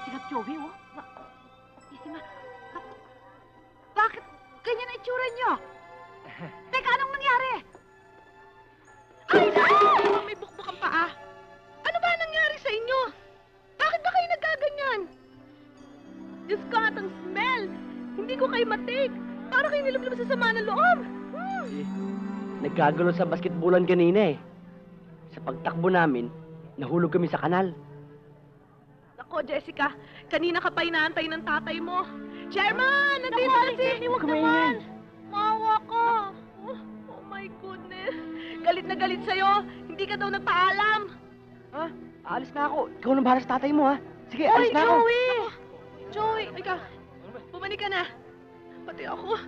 Speaker 11: Jessica at Joey, oh. Isima, bakit ganyan na itsura niyo? Teka, anong nangyari? Ay, no! May bukbok ang paa. Ano ba nangyari sa inyo? Bakit ba kayo nagaganyan? Diyos ko, at ang smell! Hindi ko kayo matik. Para kayo nilablam sa sama ng loob.
Speaker 10: Nagkagulo sa basketballan kanina eh. Sa pagtakbo namin, nahulog kami sa kanal.
Speaker 11: Nako, Jessica, kanina ka pa inaantay ng tatay mo. Chairman! Nandito na si... Huwag naman! Maawa ko! Oh my goodness! Galit na galit sa'yo! Hindi ka daw nagpaalam!
Speaker 10: Ha? Aalis na ako. Ikaw nang bahala sa tatay mo, ha? Sige, alis na ako.
Speaker 11: Joey! Joey! Ika, bumalik ka na. Pati ako.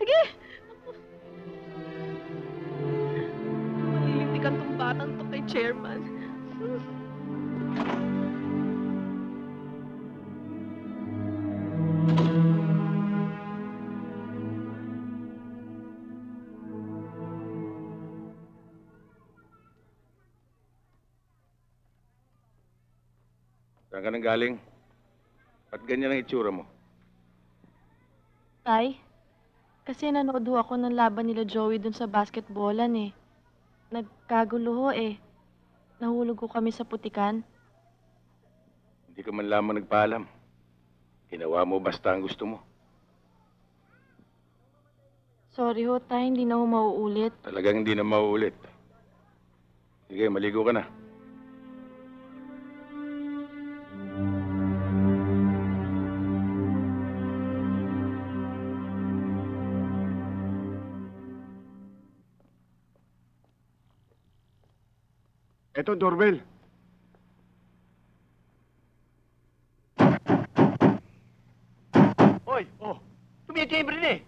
Speaker 11: Sige! Malilintikan tong batang to kay Chairman.
Speaker 13: Saan ka nang galing? At ganyan ang itsura mo.
Speaker 8: Tay, kasi nanood ho ako ng laban nila Joey dun sa basketballan eh. Nagkagulo ho eh. Nahulog ko kami sa putikan.
Speaker 13: Hindi ka man lamang nagpaalam. Ginawa mo basta ang gusto mo.
Speaker 8: Sorry ho, tay, hindi na ho mauulit.
Speaker 13: Talagang hindi na mauulit. Sige, maligo ka na.
Speaker 5: Eto, doorbell.
Speaker 6: Hoy, oh, tumitimbre na eh.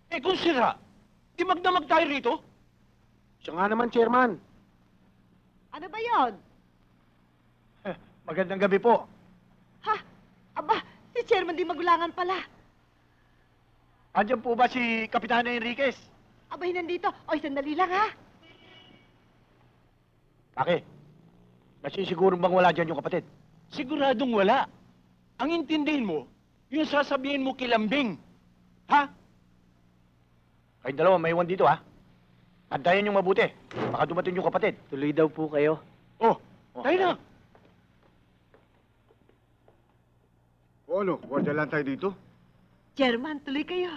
Speaker 6: Eh kung sira, di magdamag tayo rito?
Speaker 5: Siya nga naman, Chairman.
Speaker 11: Ano ba yon?
Speaker 6: Magandang gabi po.
Speaker 11: Ha? Aba, si Chairman di magulangan pala.
Speaker 6: Andiyan po ba si Kapitana Enriquez?
Speaker 11: Abay, nandito. Oy, sandali lang, ha?
Speaker 6: Bakit? Nasisiguro bang wala dyan yung kapatid?
Speaker 12: Siguradong wala. Ang intindihin mo, yung sasabihin mo kilambing. Ha?
Speaker 6: Kayong dalawa, may iwan dito, ha? Antayin yung mabuti. Baka dumating yung kapatid.
Speaker 10: Tuloy daw po kayo.
Speaker 12: Oh, tayo na.
Speaker 5: O ano, guardia lang tayo dito?
Speaker 11: Chairman, tuloy kayo.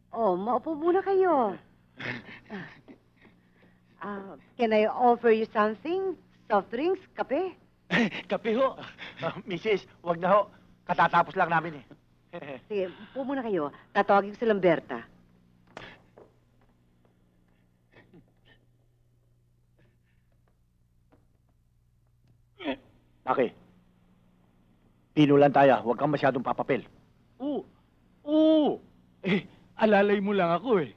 Speaker 11: Oh, maupo muna kayo. Can I offer you something? Soft drinks? Kape?
Speaker 6: Kape ho. Mrs., wag na ho. Katatapos lang namin eh.
Speaker 11: Sige, upo muna kayo. Tatawagin ko si Lamberta.
Speaker 6: Bakit? Pino lang tayo. Huwag kang masyadong papapel.
Speaker 12: Oo. Oo. Eh, alalay mo lang ako eh.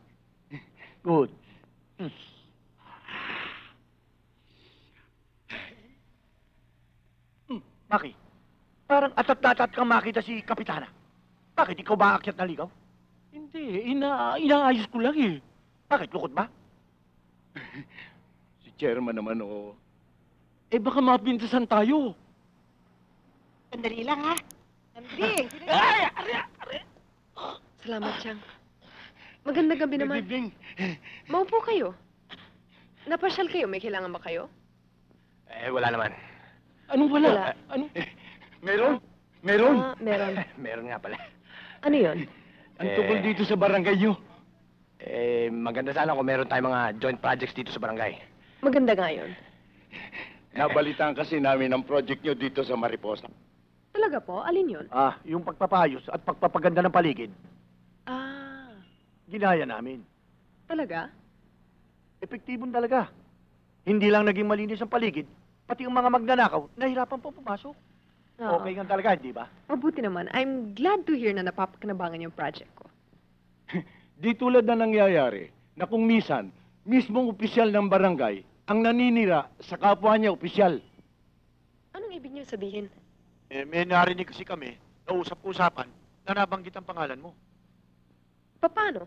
Speaker 6: Good. Maki, parang atat-atat kang makita si Kapitana. Bakit ikaw ba aakyat na ligaw?
Speaker 12: Hindi, inaayos ko lang eh.
Speaker 6: Bakit, lukot ba?
Speaker 12: Si Chairman naman oo. Eh baka mapintasan tayo.
Speaker 11: Sandali lang, ha? Nanding!
Speaker 7: Salamat, Chang. Magandang gabi naman.
Speaker 12: Good evening.
Speaker 7: Maupo kayo. Napasyal kayo. May kailangan ba kayo?
Speaker 6: Wala naman.
Speaker 12: Anong wala?
Speaker 7: Wala.
Speaker 12: Ano? Meron? Meron?
Speaker 7: Meron.
Speaker 6: Meron nga pala.
Speaker 7: Ano yun?
Speaker 12: Ang tungkol dito sa barangay nyo.
Speaker 6: Maganda sana kung meron tayong mga joint projects dito sa barangay.
Speaker 7: Maganda nga yun.
Speaker 13: Nabalitaan kasi namin ang project nyo dito sa Mariposa.
Speaker 7: Talaga po? Alin yun?
Speaker 6: Yung pagpapayos at pagpapaganda ng paligid,
Speaker 7: Ah,
Speaker 6: ginaya namin.
Speaker 7: talaga?
Speaker 6: Epektibon talaga. Hindi lang naging malinis ang paligid, pati yung mga magnanakaw, nahirapan pa pumasok.
Speaker 7: Oo.
Speaker 6: Okay nga talaga, di ba?
Speaker 7: Mabuti naman. I'm glad to hear na napapakinabangan yung project ko.
Speaker 12: Di tulad na nangyayari na kung misan, mismong opisyal ng barangay ang naninira sa kapwa niya opisyal.
Speaker 7: Anong ibig niyo sabihin?
Speaker 6: May narinig kasi kami, nausap-usapan, na nabanggit ang pangalan mo.
Speaker 7: Paano?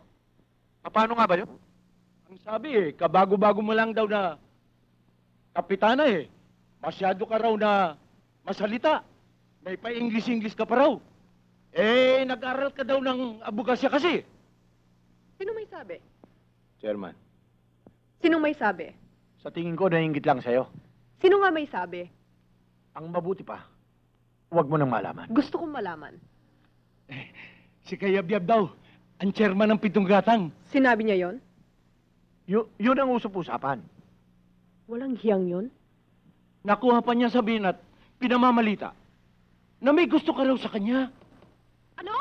Speaker 6: Paano nga ba yun?
Speaker 12: Ang sabi kabago-bago mo lang daw na kapitana Masyado ka raw na masalita. May pa-English-English ka pa raw. Nag-aral ka daw ng abugasya kasi.
Speaker 7: Sino may sabi?
Speaker 6: Chairman,
Speaker 7: Sinong may sabi?
Speaker 6: sa tingin ko naiingit lang sa'yo.
Speaker 7: Sino nga may sabi?
Speaker 6: Ang mabuti pa, huwag mo nang malaman.
Speaker 7: Gusto kong malaman.
Speaker 12: Si Kayabyab daw, ang chairman ng Pitong Gatang.
Speaker 7: Sinabi niya yon?
Speaker 6: Yun ang usap-usapan.
Speaker 7: Walang hiyang yon?
Speaker 12: Nakuha pa niya sabihin at pinamamalita na may gusto ka raw sa kanya.
Speaker 7: Ano?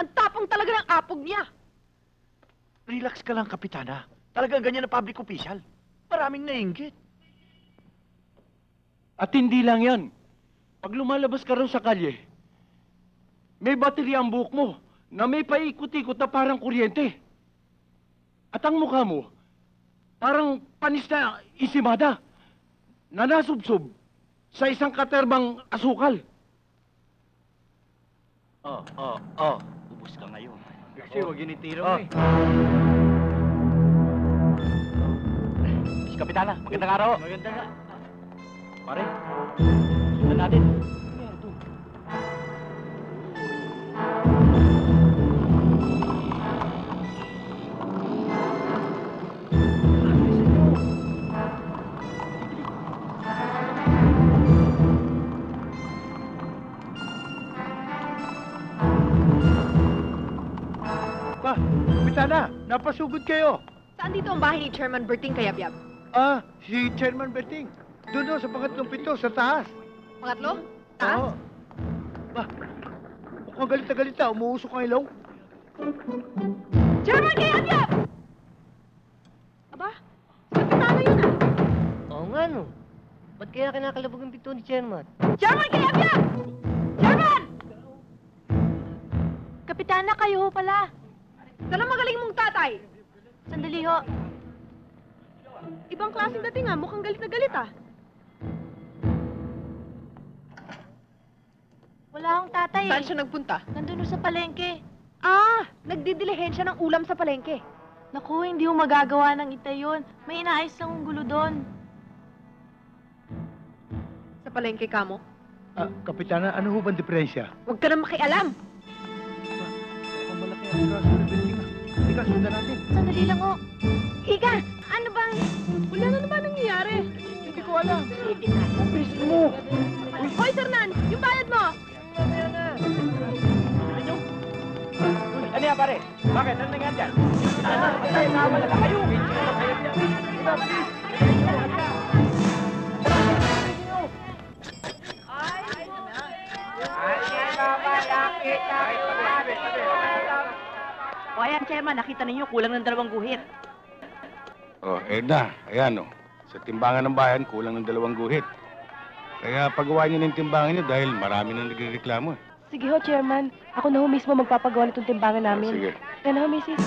Speaker 7: Ang tapang talaga ng apog niya.
Speaker 6: Relax ka lang, Kapitana. Talagang ganyan na public official. Maraming naiingit.
Speaker 12: At hindi lang yan. Pag lumalabas ka raw sa kalye, may baterya ang buhok mo na may paikot-ikot na parang kuryente. At ang mukha mo, parang panis na isimada na nasubsob sa isang katerbang asukal.
Speaker 1: Ubus ka ngayon.
Speaker 6: Kasi huwag yun itiro
Speaker 1: Si Kapitana, magandang araw.
Speaker 6: Maganda nga.
Speaker 1: Pare, sundan natin.
Speaker 4: Kapitana, napasugod kayo.
Speaker 7: Saan dito ang bahay ni Chairman Berting Kayabyab?
Speaker 4: Si Chairman Berting. Doon sa pangatlong pinto, sa taas.
Speaker 7: Pangatlo? Taas?
Speaker 4: Oo. Mukhang galit na galit na. Umuusok ang ilong.
Speaker 7: Chairman Kayabyab! Aba, si Kapitana yun
Speaker 10: Oo nga, no. Ba't kaya kinakalabog ang pinto ni Chairman?
Speaker 7: Chairman Kayabyab! Chairman!
Speaker 8: Kapitana, kayo ho pala.
Speaker 7: Saan ang magaling mong tatay?
Speaker 8: Sandali ho.
Speaker 7: Ibang klaseng dating nga, mukhang galit na galit
Speaker 8: Wala akong tatay
Speaker 7: Saan siya nagpunta?
Speaker 8: Nandun ho sa palengke.
Speaker 7: Nagdidilihensya ng ulam sa palengke.
Speaker 8: Naku, hindi ho magagawa ng itay yun. May inaayos lang ang gulo doon.
Speaker 7: Sa palengke ka mo?
Speaker 4: Kapitana, ano ho bang diferensya?
Speaker 7: Huwag ka na makialam.
Speaker 4: Ang malaki ang kaso ng Berting. Halika, sundan natin.
Speaker 8: Sandali lang ho.
Speaker 7: Ika, ano bang... Wala na naman nangyayari.
Speaker 4: Hindi ko alam.
Speaker 7: Bilis mo. Hoy, Sernan! Yung bayad mo!
Speaker 1: Ano yan, pare? Bakit? Ano nangyari dyan? Nawala na kayo.
Speaker 11: O ayan, Chairman, nakita ninyo, kulang ng 2 guhit.
Speaker 13: Edna, ayan Sa timbangan ng bayan, kulang ng 2 guhit. Kaya pagawa niyo ng timbangan niyo dahil marami nang nagrereklamo.
Speaker 8: Sige ho, Chairman. Ako na ho mismo magpapagawa nitong timbangan namin.
Speaker 13: Sige.
Speaker 8: Yan ho, Mrs.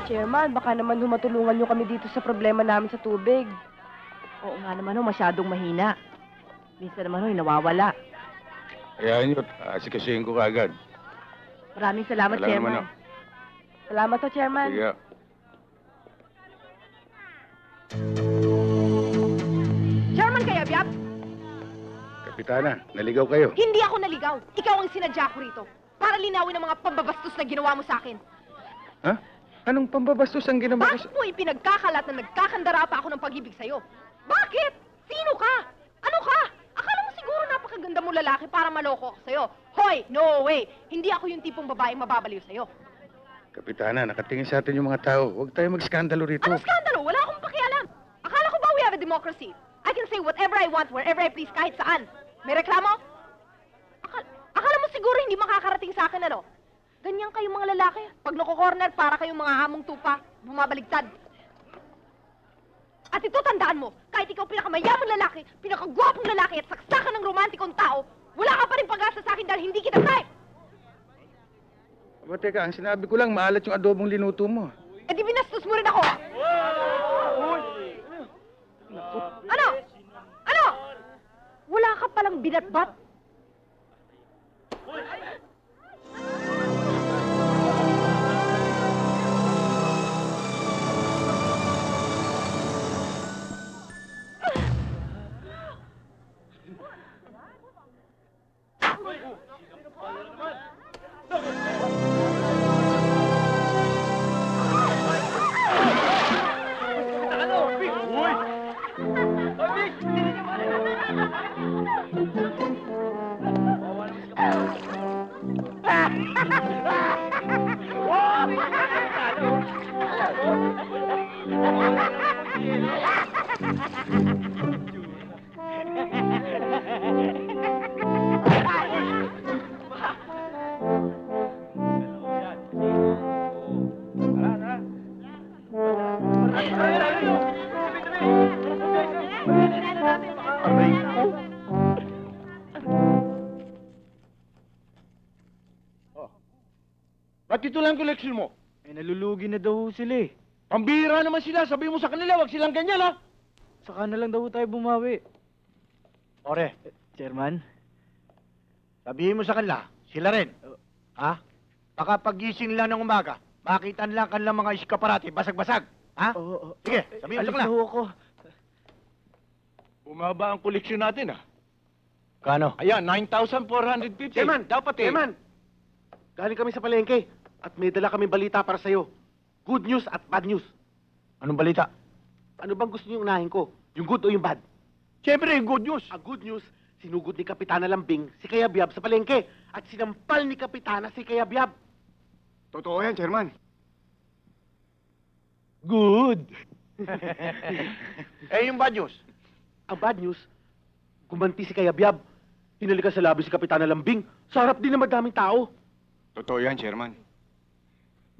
Speaker 8: Chairman, baka naman humatulungan nyo kami dito sa problema namin sa tubig.
Speaker 11: Oo nga naman, masyadong mahina. Minsan naman, nawawala.
Speaker 13: Kaya niyo, asikasuhin ko kaagad.
Speaker 11: Maraming salamat,
Speaker 13: Wala
Speaker 11: Chairman.
Speaker 13: naman,
Speaker 8: Salamat ho, Chairman.
Speaker 13: Sige.
Speaker 7: Chairman Kayabyab,
Speaker 13: Kapitana, naligaw kayo.
Speaker 7: hindi ako naligaw. Ikaw ang sinadya ko rito. Para linawin ang mga pambabastos na ginawa mo sa akin.
Speaker 13: Ha? Anong pambabastos ang ginawa ko
Speaker 7: Bakit mo ipinagkakalat na nagkakandara pa ako ng pag-ibig sa'yo? Bakit? Sino ka? Ano ka? Akala mo siguro napakaganda mo lalaki para maloko ako sa'yo. Hoy, no way! Hindi ako yung tipong babaeng mababaliw sa'yo.
Speaker 13: Kapitana, nakatingin sa atin yung mga tao. Huwag tayo mag-skandalo rito.
Speaker 7: Ano skandalo? Wala akong pakialam. Akala ko ba we have a democracy? I can say whatever I want, wherever I please, kahit saan. May reklamo? Akala mo siguro hindi makakarating sa akin, ano? Ganyan kayong mga lalaki. Pag nako-corner, para kayong mga hamong tupa, bumabaligtad. At ito, tandaan mo, kahit ikaw pinakamayamang lalaki, pinakagwapong lalaki at saksakan ng romantikong tao, wala ka pa rin pag-asa sa akin dahil hindi kita type!
Speaker 13: Aba, teka, ang sinabi ko lang, maalat yung adobong linuto mo.
Speaker 11: Eh di binastos mo rin ako! Ano? Ano? Wala ka palang binatbat?
Speaker 12: Ba't ito lang koleksyon mo?
Speaker 6: Eh, nalulugi na daw sila eh.
Speaker 12: Pambihira naman sila. Sabi mo sa kanila, wag silang ganyan, ha?
Speaker 6: Saka na lang daw tayo bumawi. Ore, Chairman, sabihin mo sa kanila, sila rin. Ha? Baka pagising lang ng umaga, makita lang kanilang mga iskaparate, basag-basag. Ha? Oo. Sige, sabihin mo sa kanila. Alis na ako.
Speaker 12: Bumaba ang koleksyon natin, ha?
Speaker 6: Kano?
Speaker 12: Ayan, 9,450.
Speaker 5: Chairman!
Speaker 12: Dapat eh.
Speaker 5: Chairman! Galing kami sa palengke at may dala kaming balita para sa'yo. Good news at bad news.
Speaker 6: Anong balita?
Speaker 5: Ano bang gusto niyong unahin ko? Yung good o yung bad?
Speaker 6: Siyempre, good news.
Speaker 5: Ang good news, sinugod ni Kapitana Lambing si Kayabyab sa palengke at sinampal ni Kapitana si Kayabyab.
Speaker 13: Totoo yan, Chairman.
Speaker 6: Good. Eh, yung bad news?
Speaker 5: Ang bad news, gumanti si Kayabyab. Hinalikan sa labi si Kapitana Lambing. Sa harap din ng madaming tao.
Speaker 13: Totoo yan, Chairman.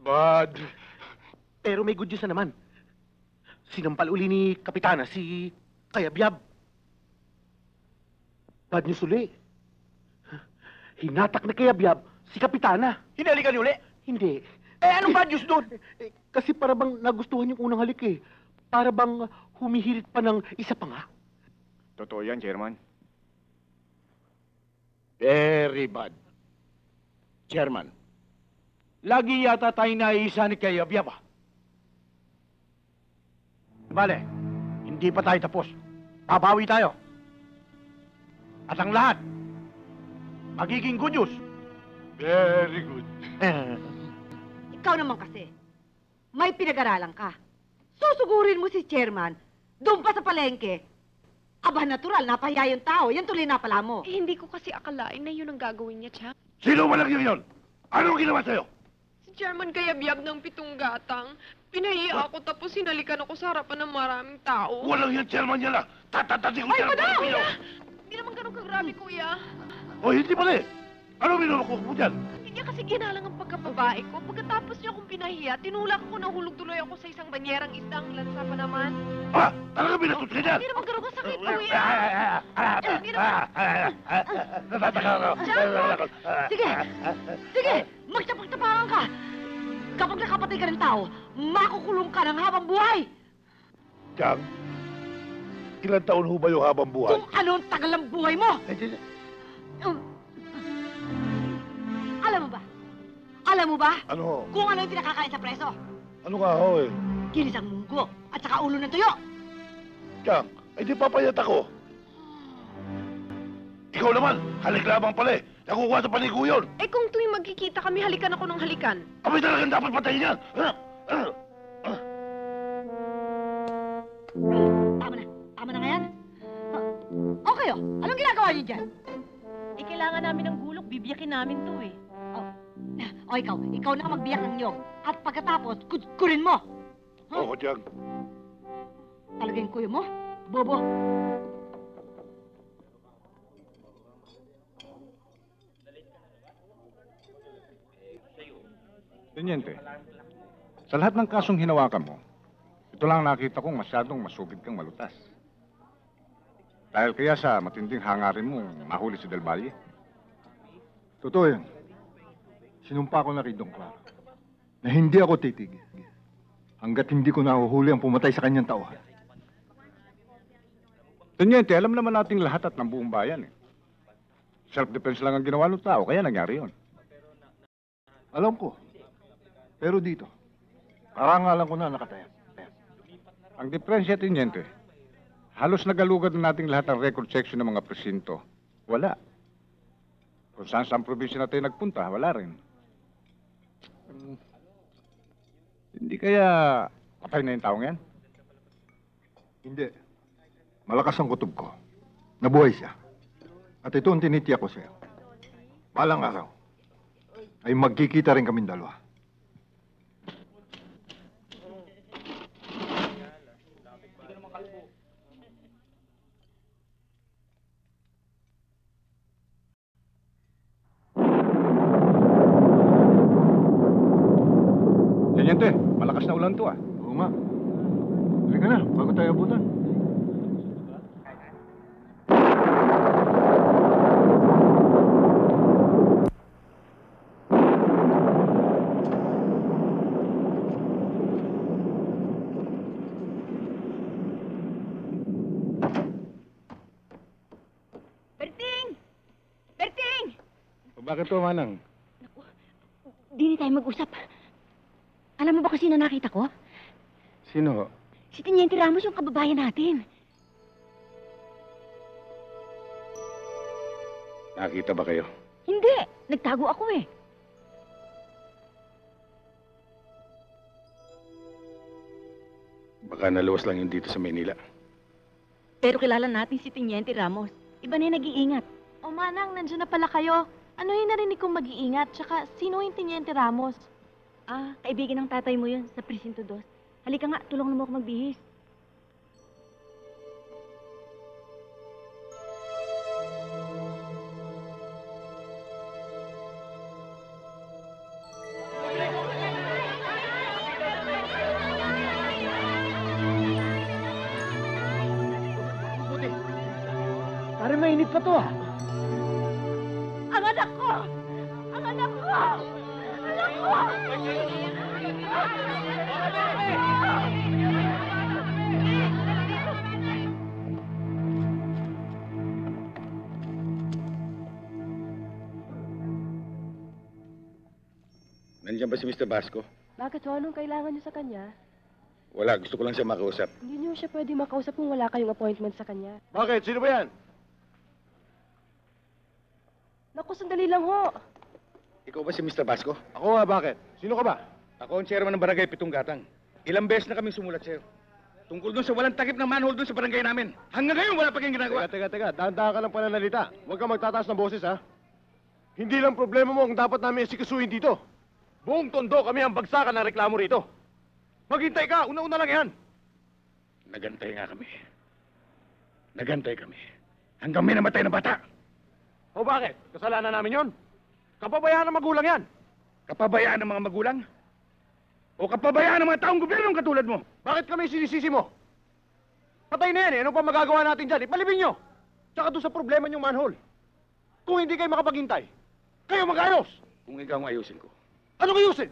Speaker 12: Bad.
Speaker 5: Pero may good news na naman. Sinampal uli ni Kapitana si Kayabyab. Bad news uli. Hinatak ni Kayabyab si Kapitana.
Speaker 6: Hinalikan uli?
Speaker 5: Hindi.
Speaker 6: Eh, anong bad news doon?
Speaker 5: Kasi para bang nagustuhan yung unang halik eh. Para bang humihirit pa ng isa pa nga.
Speaker 13: Totoo yan, Chairman.
Speaker 12: Very bad. Chairman, lagi yata tayo naiisa ni Kayabyab, ha?
Speaker 6: Bale, hindi pa tayo tapos. Babawi tayo. At ang lahat, magiging good news.
Speaker 12: Very good.
Speaker 11: Ikaw naman kasi, may pinag-aralan ka. Susugurin mo si Chairman, doon pa sa palengke. Aba, natural, napahiya yung tao. Yan tuloy na pala mo.
Speaker 7: Eh, hindi ko kasi akalain na yun ang gagawin niya, Chang.
Speaker 2: Sino walang yun? Anong ginawa sa'yo?
Speaker 7: Si Chairman Kayabyab ng 7 gatang. Pinahiya ako tapos sinalikan ako sa harapan ng maraming tao.
Speaker 2: Walang yan, Chairman yan ah. Tatatating ko
Speaker 7: Ay,
Speaker 2: Chairman.
Speaker 7: madam!
Speaker 2: Kuya.
Speaker 7: Hindi naman ganun kagrabe, kuya.
Speaker 2: O, hindi pala eh. Ano minulukok mo dyan?
Speaker 7: Hindi niya kasi ginalang ang pagkababae ko. Pagkatapos niya akong pinahiya, tinulak ako, nahulog tuloy ako sa isang banyerang isdang lansa pa naman.
Speaker 2: Ah, talaga binatot ka dyan?
Speaker 7: Hindi naman ganun kasakit, kuya. Hindi naman.
Speaker 2: Natataka ako.
Speaker 11: Sige! Sige! Magtapag-tapangan ka! Kapag nakapatay ka ng tao, makukulong ka ng habang buhay!
Speaker 2: Chang, ilang taon ho ba yung habang buhay?
Speaker 11: Kung ano ang tagal ng buhay mo! Alam mo ba? Alam mo ba?
Speaker 2: Ano?
Speaker 11: Kung ano yung pinakakain sa preso?
Speaker 2: Ano nga ho eh?
Speaker 11: Ginisang munggo at saka ulo ng tuyo!
Speaker 2: Chang, ay di papayat ako. Ikaw naman, halik lamang pala eh. Nakukuha sa paligo yun.
Speaker 7: Eh kung tuwing magkikita kami, halikan ako ng halikan.
Speaker 2: Kami talagang dapat patayin yan.
Speaker 11: Tama na nga yan? Okay oh, anong ginagawa niyo dyan?
Speaker 8: Eh, kailangan namin ng gulok. Bibiyakin namin to eh.
Speaker 11: O ikaw na magbiyak ng niyog. At pagkatapos, kurin mo.
Speaker 2: Oo, Chang.
Speaker 11: Talaga yung kuyo mo? Bobo.
Speaker 13: Teniente, sa lahat ng kasong hinawakan mo, ito lang nakita kong masyadong masugid kang malutas. Dahil kaya sa matinding hangarin mo, mahuli si Del Valle. Totoo yun. Sinumpa ko na rin, Don Clara, na hindi ako titigil hanggat hindi ko nahuhuli ang pumatay sa kanyang tauhan. Tanyente, alam naman nating lahat at ng buong bayan eh. Self-defense lang ang ginawa ng tao, kaya nangyari yun. Alam ko. Pero dito, parangalan ko na nakataya. Ang diferensya, Tanyente, halos nagalugad na nating lahat ang record section ng mga presinto. Wala. Kung saan probinsya na tayo nagpunta, wala rin. Hindi kaya patay na yung taong yan? Hindi. Malakas ang kutob ko. Nabuhay siya. At ito ang tinitiyak ko sa'yo. Balang araw, ay magkikita rin kaming dalawa. Teniente, malakas na ulan to ah. Oo nga. Halika na, bago tayo abutan.
Speaker 11: Berting! Berting!
Speaker 13: Bakit to, Manang?
Speaker 11: Di tayo mag-usap. Alam mo ba kung sino nakita ko?
Speaker 13: Sino?
Speaker 11: Si Teniente Ramos, yung kababayan natin.
Speaker 13: Nakita ba kayo?
Speaker 11: Hindi. Nagtago ako eh.
Speaker 13: Baka naluwas lang yun dito sa Maynila.
Speaker 11: Pero kilala natin si Teniente Ramos. Iba na yung nag-iingat.
Speaker 8: O Manang, nandiyan na pala kayo. Ano yung narinig kong mag-iingat? Tsaka, sino yung Teniente Ramos?
Speaker 11: Ah, kaibigan ng tatay mo yun sa Presinto 2. Halika nga, tulungan mo ako magbihis.
Speaker 4: Parang mainit pa to ah.
Speaker 11: Ang anak ko! Ang anak ko! Anak ko!
Speaker 13: Nandiyan ba si Mr. Basco?
Speaker 7: Bakit ho? Anong kailangan niyo sa kanya?
Speaker 13: Wala, gusto ko lang siya makausap.
Speaker 7: Hindi niyo siya pwede makausap kung wala kayong appointment sa kanya.
Speaker 5: Bakit? Sino ba yan?
Speaker 7: Naku, sandali lang ho.
Speaker 13: Ikaw ba si Mr. Basco?
Speaker 5: Ako nga, bakit? Sino ka ba?
Speaker 13: Ako ang chairman ng barangay Pitong Gatang. Ilang beses na kaming sumulat sa'yo. Tungkol doon sa walang takip ng manhole doon sa barangay namin. Hanggang ngayon, wala pa kayong ginagawa.
Speaker 5: Teka. Dahan-dahan ka ng pananalita. Huwag kang magtataas ng boses, ha? Hindi lang problema mo ang dapat namin isikasuhin dito. Buong tondo kami ang bagsakan ng reklamo rito. Maghintay ka! Una-una lang yan!
Speaker 13: Nagantay nga kami. Nagantay kami. Hanggang may namatay na bata.
Speaker 5: O bakit? Kasalanan namin yon. Kapabayaan ng magulang yan.
Speaker 13: Kapabayaan ng mga magulang? O kapabayaan ng mga taong gobyernong katulad mo?
Speaker 5: Bakit kami sinisisi mo? Patay na yan eh. Ano pa magagawa natin dyan? Ipalibing nyo! Tsaka doon sa problema nyong manhole. Kung hindi kayo makapaghintay, kayo mag-ayos!
Speaker 13: Kung ikaw ang ayusin ko.
Speaker 5: Anong ayusin?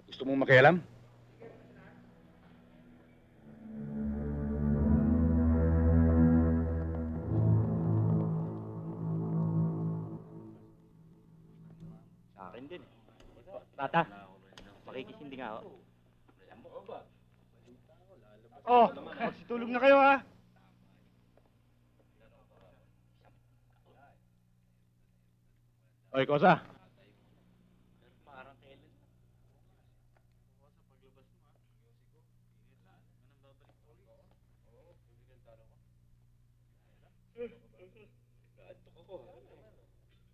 Speaker 13: Gusto mong makialam?
Speaker 1: Sa akin din. Tata, makikisindi nga ako.
Speaker 4: Oh, magsitulog na kayo ha.
Speaker 5: Oy, Kosa.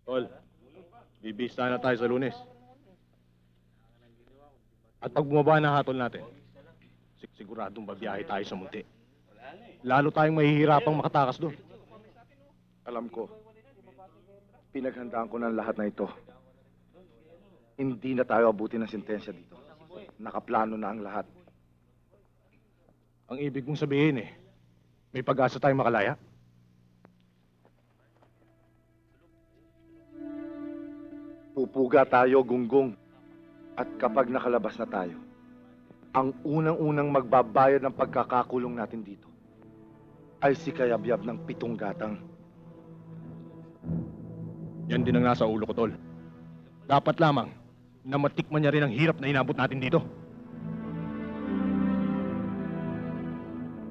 Speaker 3: Tol, bibista na tayo sa Lunes. At pag bumaba na hatol natin, siguradong babiyahe tayo sa Munti. Lalo tayong mahihirapang makatakas doon.
Speaker 13: Alam ko. Pinaghandaan ko ng lahat na ito. Hindi na tayo abutin ng sentensya dito. Nakaplano na ang lahat.
Speaker 3: Ang ibig kong sabihin may pag-asa tayong makalaya.
Speaker 13: Pupuga tayo, Gunggong. At kapag nakalabas na tayo, ang unang-unang magbabayad ng pagkakakulong natin dito ay si Kayabyab ng 7 gatang.
Speaker 3: Yan din ang nasa ulo ko, Tol. Dapat lamang na matikman niya rin ang hirap na inabot natin dito.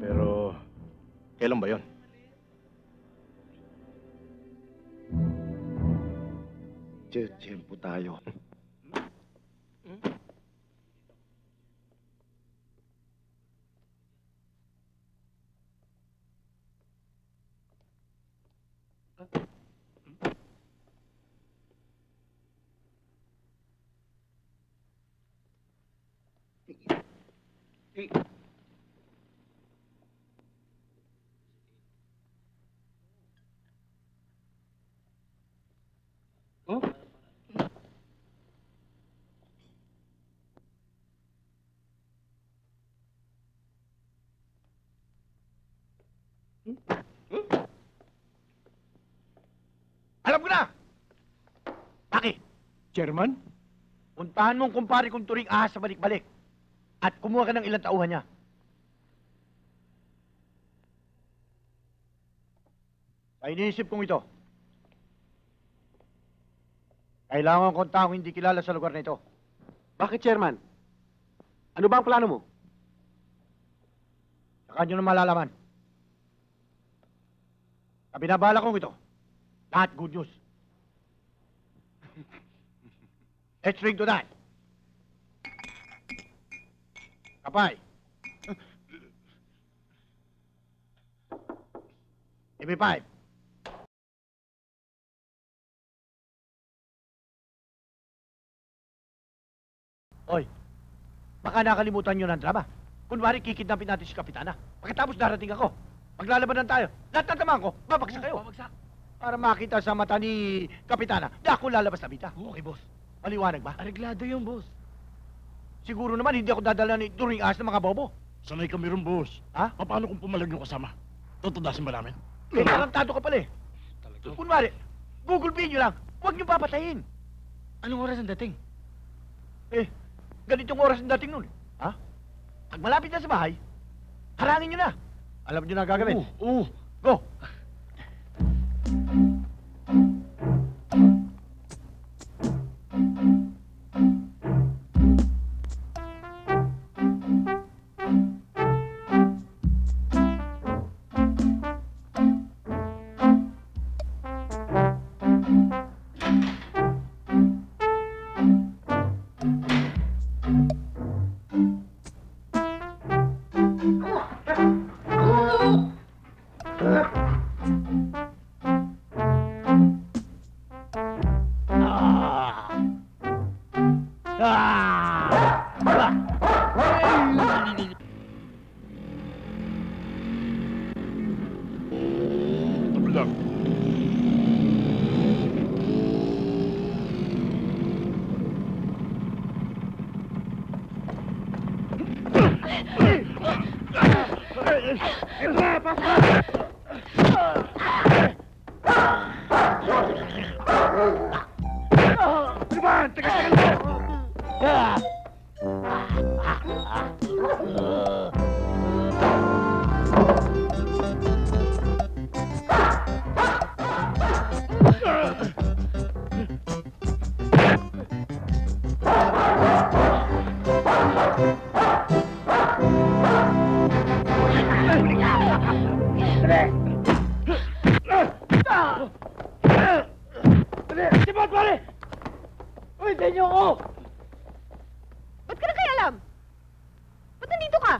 Speaker 3: Pero, kailan ba yon?
Speaker 13: Tiyempo tayo.
Speaker 6: Alam ko na! Taki,
Speaker 3: Chairman?
Speaker 6: puntahan mong kumpare kong turing ahas sa balik-balik. At kumuha ka ng ilang tauhan niya. Sa iniisip kong ito, kailangan kong taong hindi kilala sa lugar na ito.
Speaker 5: Bakit, Chairman? Ano ba ang plano mo?
Speaker 6: Saka nyo na malalaman. Sa binabala kong ito, lahat good news. Let's drink to that. Kapay. MP5. Oy, baka nakalimutan nyo ng drama. Kunwari, kikidnapin natin si Kapitana. Pagkatapos darating ako. Maglalabanan tayo. Lahat ng tamaan ko, babagsak kayo. Babagsak. Para makita sa mata ni Kapitana, di ako lalabas na bita. Okay, boss. Maliwanag ba?
Speaker 12: Areglado yung boss.
Speaker 6: Siguro naman hindi ako dadala ni Turing Ahas ng mga bobo.
Speaker 12: Sanay kami rin, boss.
Speaker 6: Ha?
Speaker 12: Paano kung pumalag yung kasama? Tutudasin ba namin?
Speaker 6: Eh, tarantado ka pala eh. Kunwari, Google Pay nyo lang. Huwag nyo papatayin.
Speaker 12: Anong oras ang dating?
Speaker 6: Eh, ganitong oras ang dating nun. Ha? Pag malapit na sa bahay, harangin nyo na. Alam nyo na gagawin.
Speaker 12: Oo.
Speaker 6: Go!
Speaker 11: Sipot, pare! Uy, denyo ko!
Speaker 7: Ba't ka na kaya alam? Ba't nandito ka?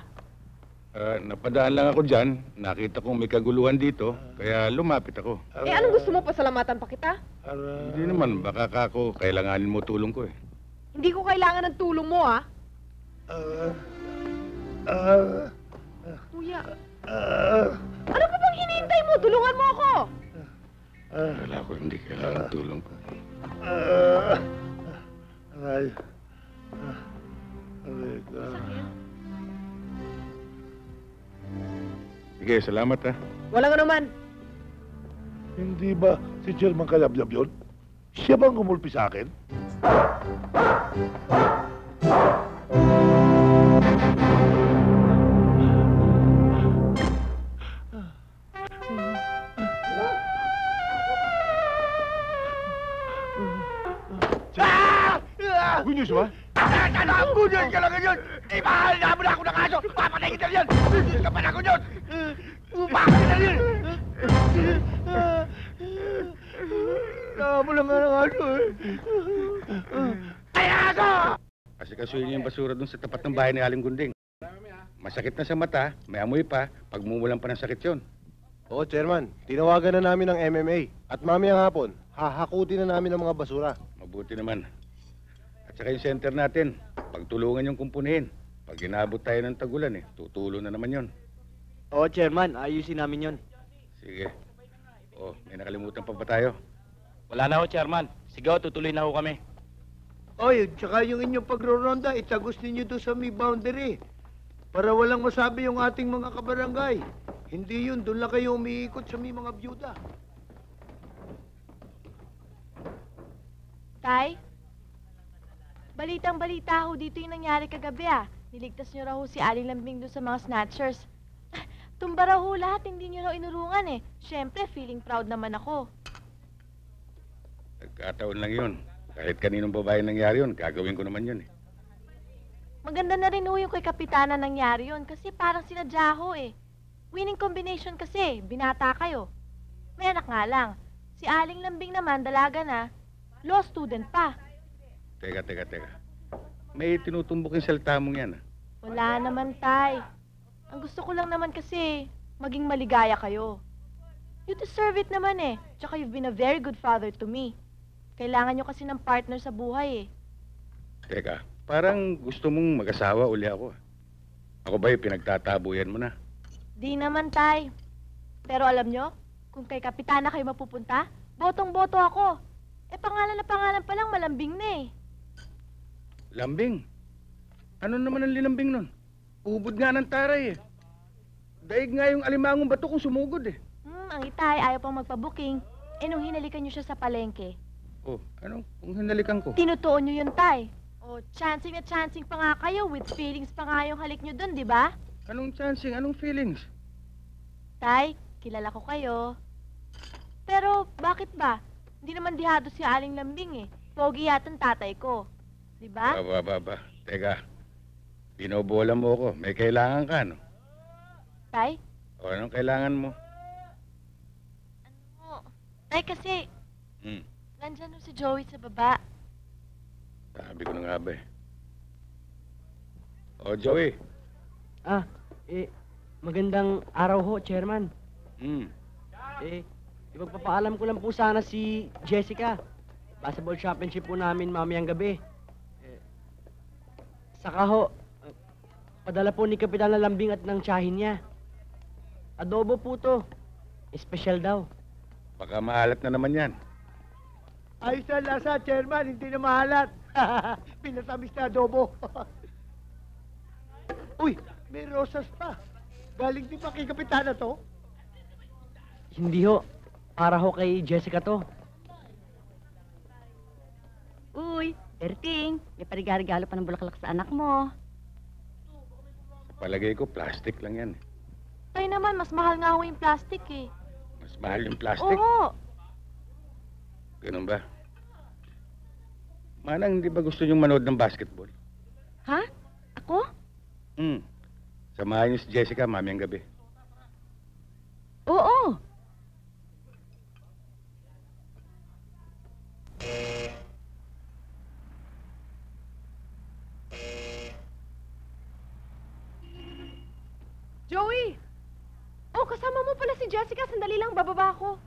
Speaker 14: Napadaan lang ako dyan. Nakita kong may kaguluhan dito, kaya lumapit ako.
Speaker 7: Eh, anong gusto mo? Pasalamatan pa kita?
Speaker 14: Hindi naman, baka kako, kailanganin mo tulong ko eh.
Speaker 7: Hindi ko kailangan ng tulong mo, ah. Kuya. Ano pa bang hinihintay mo? Tulungan mo ako!
Speaker 14: Wala ko, hindi kailangan ng tulong ko.
Speaker 13: Aray. Aray ka.
Speaker 14: Sige, salamat ha.
Speaker 7: Walang anuman.
Speaker 13: Hindi ba si Chairman Kayabyab yun?
Speaker 2: Siya bang kumulpi sa akin?
Speaker 13: Good news ba?
Speaker 6: Good news ka lang ngayon! Mahal na mo na ako ng aso! Papatay kita yan! Good news ka pa na, good news! Bakit kita yan? Mo lang nga ng aso eh. Ay, aso!
Speaker 14: Kasi kasuhin yung basura dun sa tapat ng bahay ni Aling Gunding. Masakit na sa mata, may amoy pa, pagmumulan pa ng sakit yon.
Speaker 5: Oo, Chairman. Tinawagan na namin ng MMA. At mamayang hapon, hahakutin na namin ang mga basura.
Speaker 14: Mabuti naman. At saka yung center natin, pagtulungan yung kumpunihin. Pag inabot tayo ng tagulan tutulo na naman yon.
Speaker 10: Oo, Chairman. Ayusin namin yon.
Speaker 14: Sige. Oh, may nakalimutan pa ba tayo?
Speaker 1: Wala na ho, Chairman. Sige ho, tutuloy na ho kami.
Speaker 4: Oy, tsaka yung inyong pagroronda, itagos ninyo doon sa may boundary. Para walang masabi yung ating mga kabarangay. Hindi yun, doon lang kayo umiikot sa may mga byuda.
Speaker 8: Tay? Balitang-balita ho dito yung nangyari kagabi Niligtas niyo raw ho si Aling Lambing doon sa mga snatchers. Tumba raw ho lahat, hindi niyo raw inurungan Siyempre, feeling proud naman ako.
Speaker 14: Nagkataon lang yun. Kahit kaninong babae nangyari yun, gagawin ko naman yun
Speaker 8: Maganda na rin ho yung kay Kapitana nangyari yun kasi parang sinadya ho Winning combination kasi, binata kayo. May anak nga lang. Si Aling Lambing naman, dalaga na, law student pa.
Speaker 14: Teka. May tinutumbok yung salita mong yan
Speaker 8: Wala naman, Tay. Ang gusto ko lang naman kasi, maging maligaya kayo. You deserve it naman Tsaka you've been a very good father to me. Kailangan nyo kasi ng partner sa buhay
Speaker 14: Teka, parang gusto mong mag-asawa uli ako Ako ba yung pinagtatabuyan mo na?
Speaker 8: Di naman, Tay. Pero alam nyo, kung kay Kapitana kayo mapupunta, botong-boto ako. Pangalan na pangalan pa lang, malambing na
Speaker 14: Lambing? Ano naman ang linambing nun? Ubod nga ng taray Daig nga yung alimangong bato kung sumugod
Speaker 8: Ang Itay, ayaw pang magpa-booking. Nung hinalikan nyo siya sa palengke.
Speaker 14: Oh, ano? Kung hinalikan ko?
Speaker 8: Tinutuon nyo yun, Tay. Chancing na chancing pa nga kayo, with feelings pa nga yung halik nyo dun, di ba?
Speaker 14: Anong chancing? Anong feelings?
Speaker 8: Tay, kilala ko kayo. Pero, bakit ba? Hindi naman dihado si Aling Lambing Pogi yatang tatay ko. Di ba?
Speaker 14: Ba. Teka, binobola mo ako. May kailangan ka, no?
Speaker 8: Tay?
Speaker 14: O, anong kailangan mo?
Speaker 8: Tay, kasi, nandyan si Joey sa baba.
Speaker 14: Sabi ko na nga ba O, Joey.
Speaker 10: Magandang araw ho, Chairman. Ipagpapaalam ko lang po sana si Jessica. Basketball championship po namin mamayang gabi. Saka ho, padala po ni Kapitan Lambing at ng tiyahin niya. Adobo po to. Espesyal daw.
Speaker 14: Baka maalat na naman yan.
Speaker 4: Ayos na lasa, Chairman, hindi na mahalat. Pinatamis na adobo. Uy, may rosas pa. Galing din pa kay Kapitana to?
Speaker 10: Hindi ho. Para ho kay Jessica to.
Speaker 11: Uy, Berting, may parigari-galo pa ng bulaklak sa anak mo.
Speaker 14: Sa palagay ko, plastic lang yan
Speaker 8: Tay naman, mas mahal nga ho yung plastic
Speaker 14: Mas mahal yung plastic?
Speaker 8: Oo.
Speaker 14: Ganun ba? Manang, hindi ba gusto niyong manood ng basketball?
Speaker 11: Ha? Ako?
Speaker 14: Samahan niyo si Jessica mamayang gabi.
Speaker 11: Oo.
Speaker 7: Joey! Oh, kasama mo pala si Jessica. Sandali lang, bababa ako.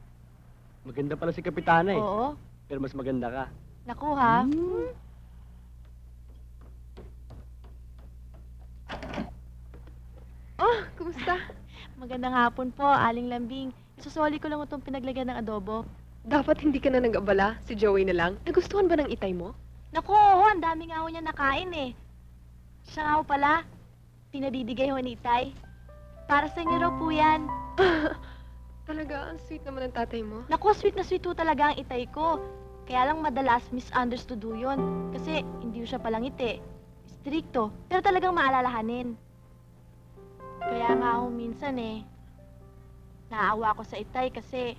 Speaker 10: Maganda pala si Kapitana
Speaker 8: Oo.
Speaker 10: Pero mas maganda ka.
Speaker 8: Naku, ha?
Speaker 7: Oh, kumusta?
Speaker 8: Magandang hapon po, Aling Lambing. Isusoli ko lang itong pinaglagyan ng adobo.
Speaker 7: Dapat hindi ka na nag-abala. Si Joey na lang. Nagustuhan ba ng itay mo?
Speaker 8: Naku, oo, ang dami nga ho niya nakain Siya nga ho pala, pinabibigay ho ni Itay. Para sa inyo raw po yan.
Speaker 7: Talaga, ang sweet naman ng tatay mo.
Speaker 8: Naku, sweet na sweet ho talaga ang Itay ko. Kaya lang madalas misunderstood ho yun. Kasi hindi ho siya palangiti. Stricto, pero talagang maalalahanin. Kaya nga ho minsan naawa ko sa Itay kasi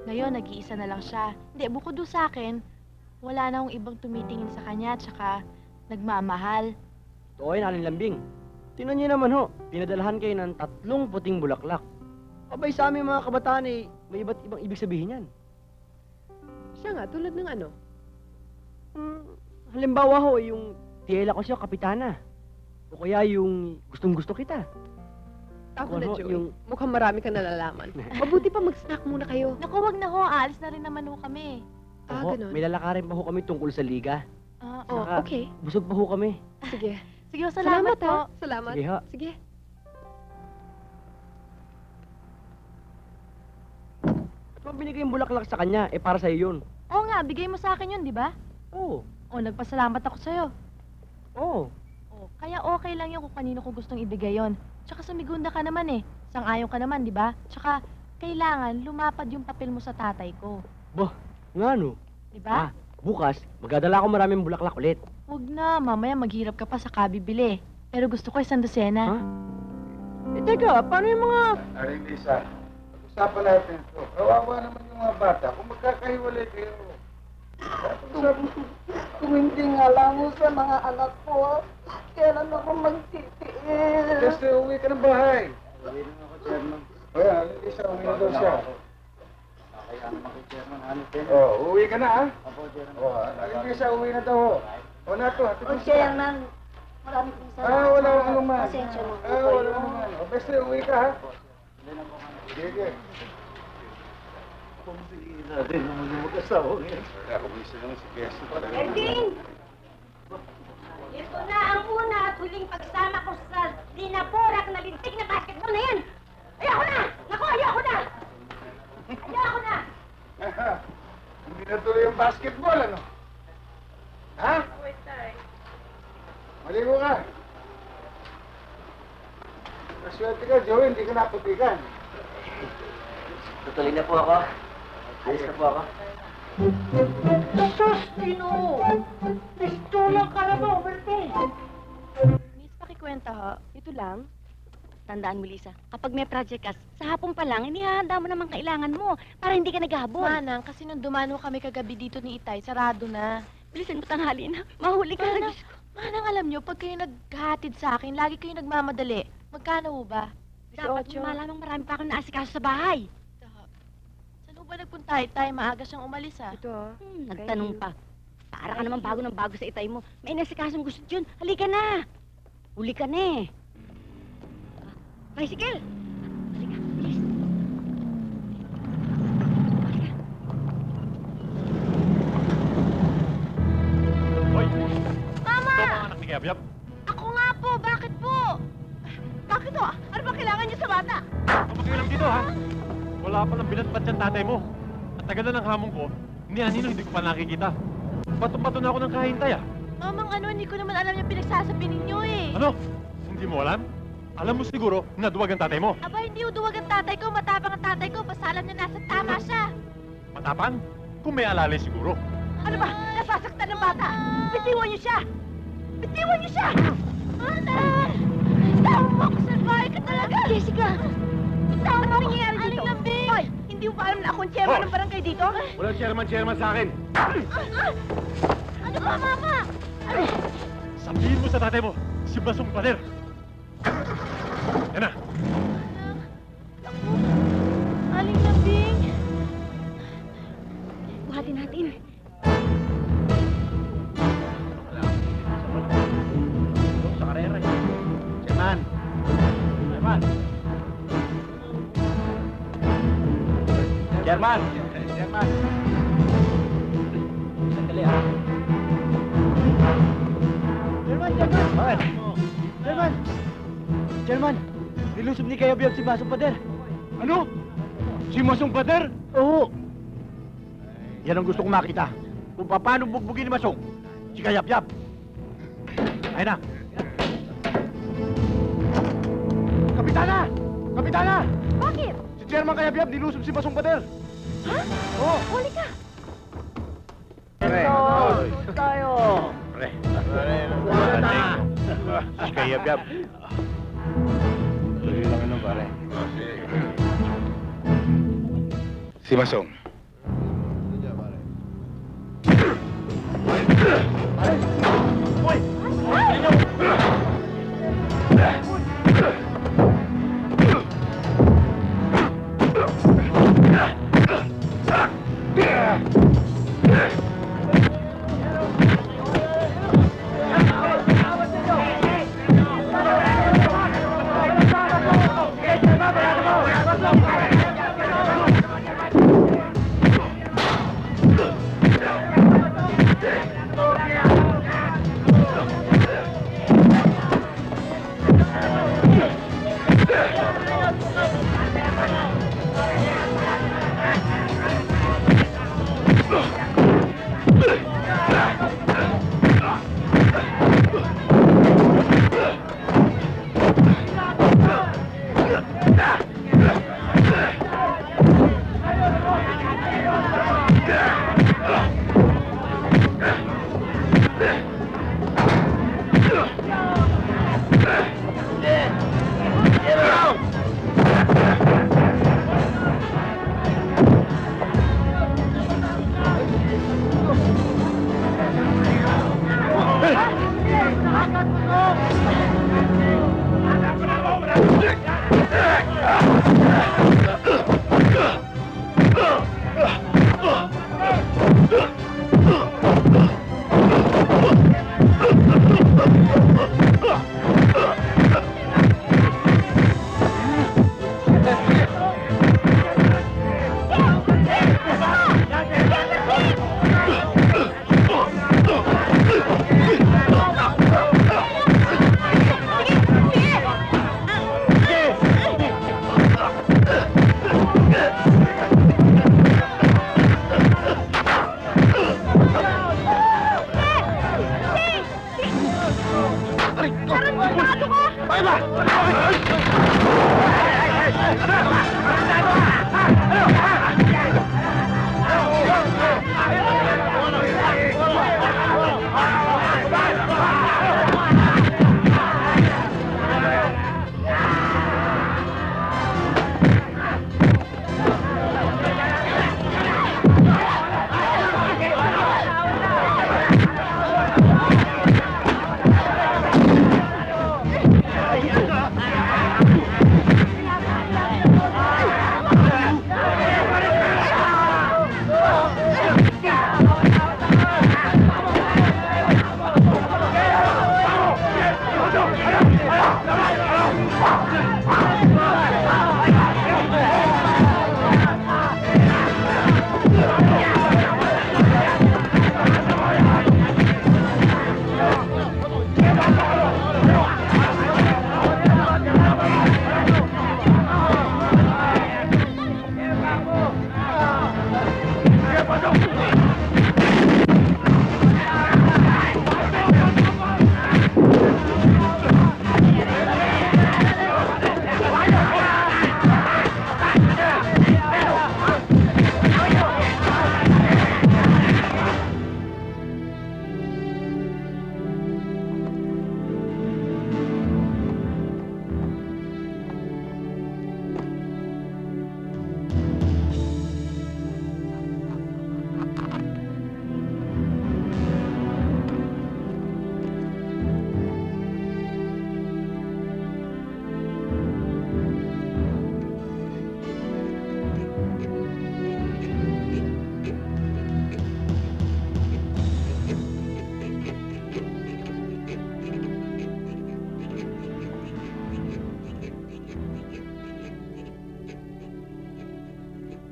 Speaker 8: ngayon nag-iisa na lang siya. Hindi, bukod do sa akin, wala na akong ibang tumitingin sa kanya tsaka nagmamahal.
Speaker 10: Oo yun, Aling Lambing. Tingnan niyo naman ho, pinadalahan kayo ng 3 puting bulaklak. Abay sa aming mga kabataan may iba't ibang ibig sabihin yan.
Speaker 7: Siya nga, tulad ng ano?
Speaker 10: Halimbawa ho, yung tiyela ko siya, kapitana. O kaya yung gustong-gusto kita.
Speaker 7: Ako na,
Speaker 10: Ano,
Speaker 7: Joey.
Speaker 10: yung-
Speaker 7: Mukhang marami kang nalalaman. Mabuti pa mag-snack muna kayo.
Speaker 8: Naku, wag na ho, aalis na rin naman ho kami.
Speaker 10: Oho,
Speaker 7: ganun.
Speaker 10: may lalakarin pa ho kami tungkol sa liga.
Speaker 7: Oh,
Speaker 10: Saka,
Speaker 7: okay.
Speaker 10: Busog pa ho kami.
Speaker 7: Sige.
Speaker 8: Sige ho, salamat po.
Speaker 7: ha. Salamat.
Speaker 10: Sige ho.
Speaker 7: Sige.
Speaker 10: Ba't mo binigay yung bulaklak sa kanya? Para sa'yo yun.
Speaker 8: Oo nga, bigay mo sa akin yun, di ba?
Speaker 10: Oo.
Speaker 8: O, nagpasalamat ako sa'yo.
Speaker 10: Oo.
Speaker 8: O, kaya okay lang yun kung kanino ko gustong ibigay yon. Tsaka sumigunda ka naman Sang-ayon ka naman, di ba? Tsaka, kailangan lumapad yung papel mo sa tatay ko.
Speaker 10: Nga no.
Speaker 8: Di ba?
Speaker 10: Bukas, magdadala ako maraming bulaklak ulit.
Speaker 8: Huwag na, mamaya maghirap ka pa sa kabibili. Pero gusto ko 100.
Speaker 10: Teka, paano yung mga...
Speaker 14: Aling Lisa, pag-usapan natin ito. Kawawa naman yung mga bata kung magkakahiwalay kayo.
Speaker 15: Kung hindi nga lang ho sa mga anak ko, kailan ako magtitiis?
Speaker 14: Kasi uwi ka ng bahay. Uwi na ako, Chairman. O yan, Aling Lisa, uwi na daw siya. Kaya naman kay Chairman, uwi ka na, ha? Opo, Chairman. Aling Lisa, uwi na daw, ho. O na to,
Speaker 15: O, Chairman, maraming salamat.
Speaker 14: wala akong anuman.
Speaker 15: Pasensya na po
Speaker 14: Wala
Speaker 15: kayo.
Speaker 14: akong anuman. O, basta uwi ka, ha? Sige. Natin naman yung mag-asawa ngayon. Ako bisa naman si Kessie.
Speaker 16: Erding! Ito na ang una at huling pagsama ko sa dinaporak na lintik na basketball na yan! Ayoko na! Naku, ayoko na! Ayoko na!
Speaker 14: Hindi na tuloy yung basketball, ano? Ha? Maligo ka. Maswerte ka, Joey, hindi ka naputikan.
Speaker 10: Tutuloy na po ako. Alis na po ako.
Speaker 15: Sus, Tino! Pistulang ka na ba, Berte?
Speaker 8: Miss, pakikwenta ho. Ito lang.
Speaker 16: Tandaan mo, Lisa, kapag may project ka, sa hapon pa lang, inihahanda mo naman kailangan mo para hindi ka naghahabol.
Speaker 8: Manang, kasi nung dumano kami kagabi dito ni Itay, sarado na.
Speaker 16: Bilisan mo tanghali na. Mahuli ka na.
Speaker 8: Manang, alam nyo, pag kayo naghahatid sa akin, lagi kayo nagmamadali. Magkano ho ba?
Speaker 16: Dapat mo malamang marami pa akong naasikaso sa bahay.
Speaker 8: Saan ho ba nagpunta, Itay? Maaga siyang umalis, ha?
Speaker 7: Ito,
Speaker 16: Nagtanong pa. Para ka naman bago ng bago sa itay mo. May naasikaso mo gusto dyan. Halika na. Huli ka na Bicycle! Halika, bilis.
Speaker 3: Hoy!
Speaker 8: Mama!
Speaker 3: Ito mga anak ni Gabyab.
Speaker 8: Ako nga po! Bakit po? Bakit ho? Ano ba kailangan niyo sa bata?
Speaker 3: Papakialam dito, ha? Wala pa nang binatbat yung tatay mo. At tagal na ng hamon ko, ni Anino hindi ko pa nakikita. Bato-bato na ako ng kahintay, ah.
Speaker 8: Mamang ano, hindi ko naman alam yung pinagsasabi ninyo
Speaker 3: Ano? Hindi mo alam? Alam mo siguro na duwag ang tatay mo.
Speaker 8: Aba, hindi uduwag ang tatay ko. Matapang ang tatay ko. Basta alam niya nasa tama siya.
Speaker 3: Matapang? Kung may alalay siguro.
Speaker 16: Ano ba? Nasasaktan ng bata! Bitiwan niyo siya! Bitiwan niyo siya! Ana! Tawa mo ako sa bahay ka talaga! Jessica! Tawa mo ako nangyayari dito? Aling Lambing! Hoy! Hindi mo pa alam na akong chairman ng barangay dito?
Speaker 14: Walang chairman sa akin.
Speaker 16: Ano ba, Mama?
Speaker 3: Sabihin mo sa tatay mo, si Basong Pader. Yan na.
Speaker 8: Aling Lambing!
Speaker 16: Buhatin natin.
Speaker 10: Sa karera.
Speaker 14: Chairman.
Speaker 10: Chairman! Chairman!
Speaker 14: Chairman.
Speaker 10: Sandali, ah. Bakit? Chairman! Nilusob ni Kayabyab si Basong Pader.
Speaker 14: Ano? Si Masong Pader?
Speaker 6: Oo. Yan ang gusto kong makita. Kung paano bugbugin ni Masong. Si Kayabyab. Ayun na.
Speaker 14: Kapitana! Kapitana!
Speaker 16: Bakit?
Speaker 14: Si Chairman Kayabyab nilusob si Masong Pader.
Speaker 16: Ha?
Speaker 14: Oo.
Speaker 16: Huli ka!
Speaker 6: Kaya Gab.
Speaker 14: Tuloy lang ano, pare. Si Masong.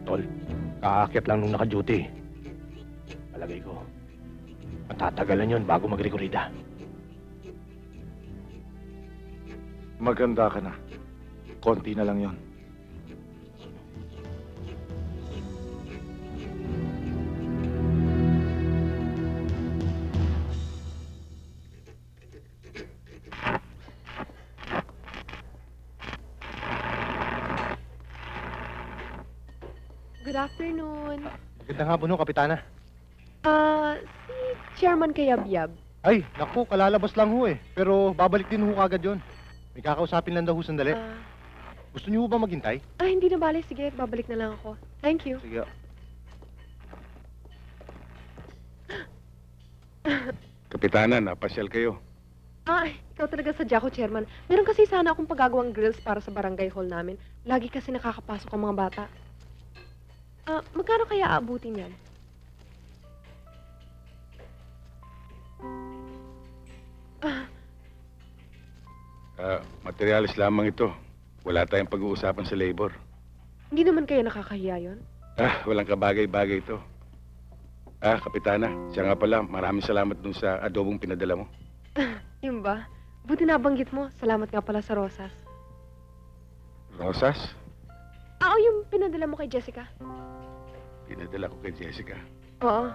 Speaker 6: Tol, kakakit lang nung naka-duty. Palagay ko, matatagalan yun bago magrekorida.
Speaker 13: Maganda ka na. Konti na lang yon.
Speaker 7: Good afternoon.
Speaker 6: Ganda nga po no, Kapitana.
Speaker 7: Si Chairman Kayabyab.
Speaker 14: Ay, naku, kalalabas lang ho eh. Pero babalik din ho kagad yun. May kakausapin lang daw ho sandali. Gusto niyo ho ba maghintay?
Speaker 7: Hindi na bale. Sige, babalik na lang ako. Thank you.
Speaker 14: Sige.
Speaker 13: Kapitana, napasyal kayo.
Speaker 7: Ikaw talaga sadya ko, Chairman. Meron kasi sana akong pagagawang grills para sa barangay hall namin. Lagi kasi nakakapasok ang mga bata. Magkano kaya aabutin yan?
Speaker 13: Materialis lamang ito. Wala tayong pag-uusapan sa labor.
Speaker 7: Hindi naman kayo nakakahiya yun?
Speaker 13: Walang kabagay-bagay ito. Kapitana, siya nga pala, maraming salamat dun sa adobong pinadala mo.
Speaker 7: Yun ba? Buti nabanggit mo. Salamat nga pala sa rosas.
Speaker 13: Rosas?
Speaker 7: Yung pinadala mo kay Jessica.
Speaker 13: Pinadala ko kay Jessica.
Speaker 7: Oo.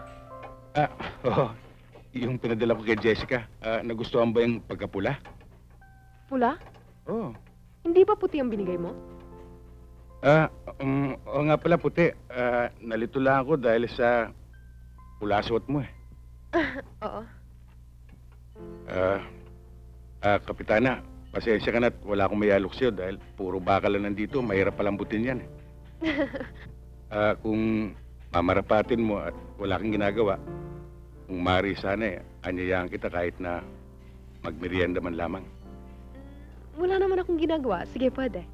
Speaker 13: Oo. Yung pinadala ko kay Jessica, nagustuhan ba yung pagkapula?
Speaker 7: Pula?
Speaker 13: Oo.
Speaker 7: Hindi ba puti ang binigay mo?
Speaker 13: Oo nga pala, puti. Nalito lang ako dahil sa pula suot mo eh.
Speaker 7: Oo.
Speaker 13: Kapitana, pasensya ka na at wala akong mayalok sa'yo dahil puro bakal lang nandito, mahirap palambutin yan eh. Kung mamarapatin mo at wala kang ginagawa, kung mari sana anyayahan kita kahit na magmerienda man lamang.
Speaker 7: Wala naman akong ginagawa. Sige, pwede.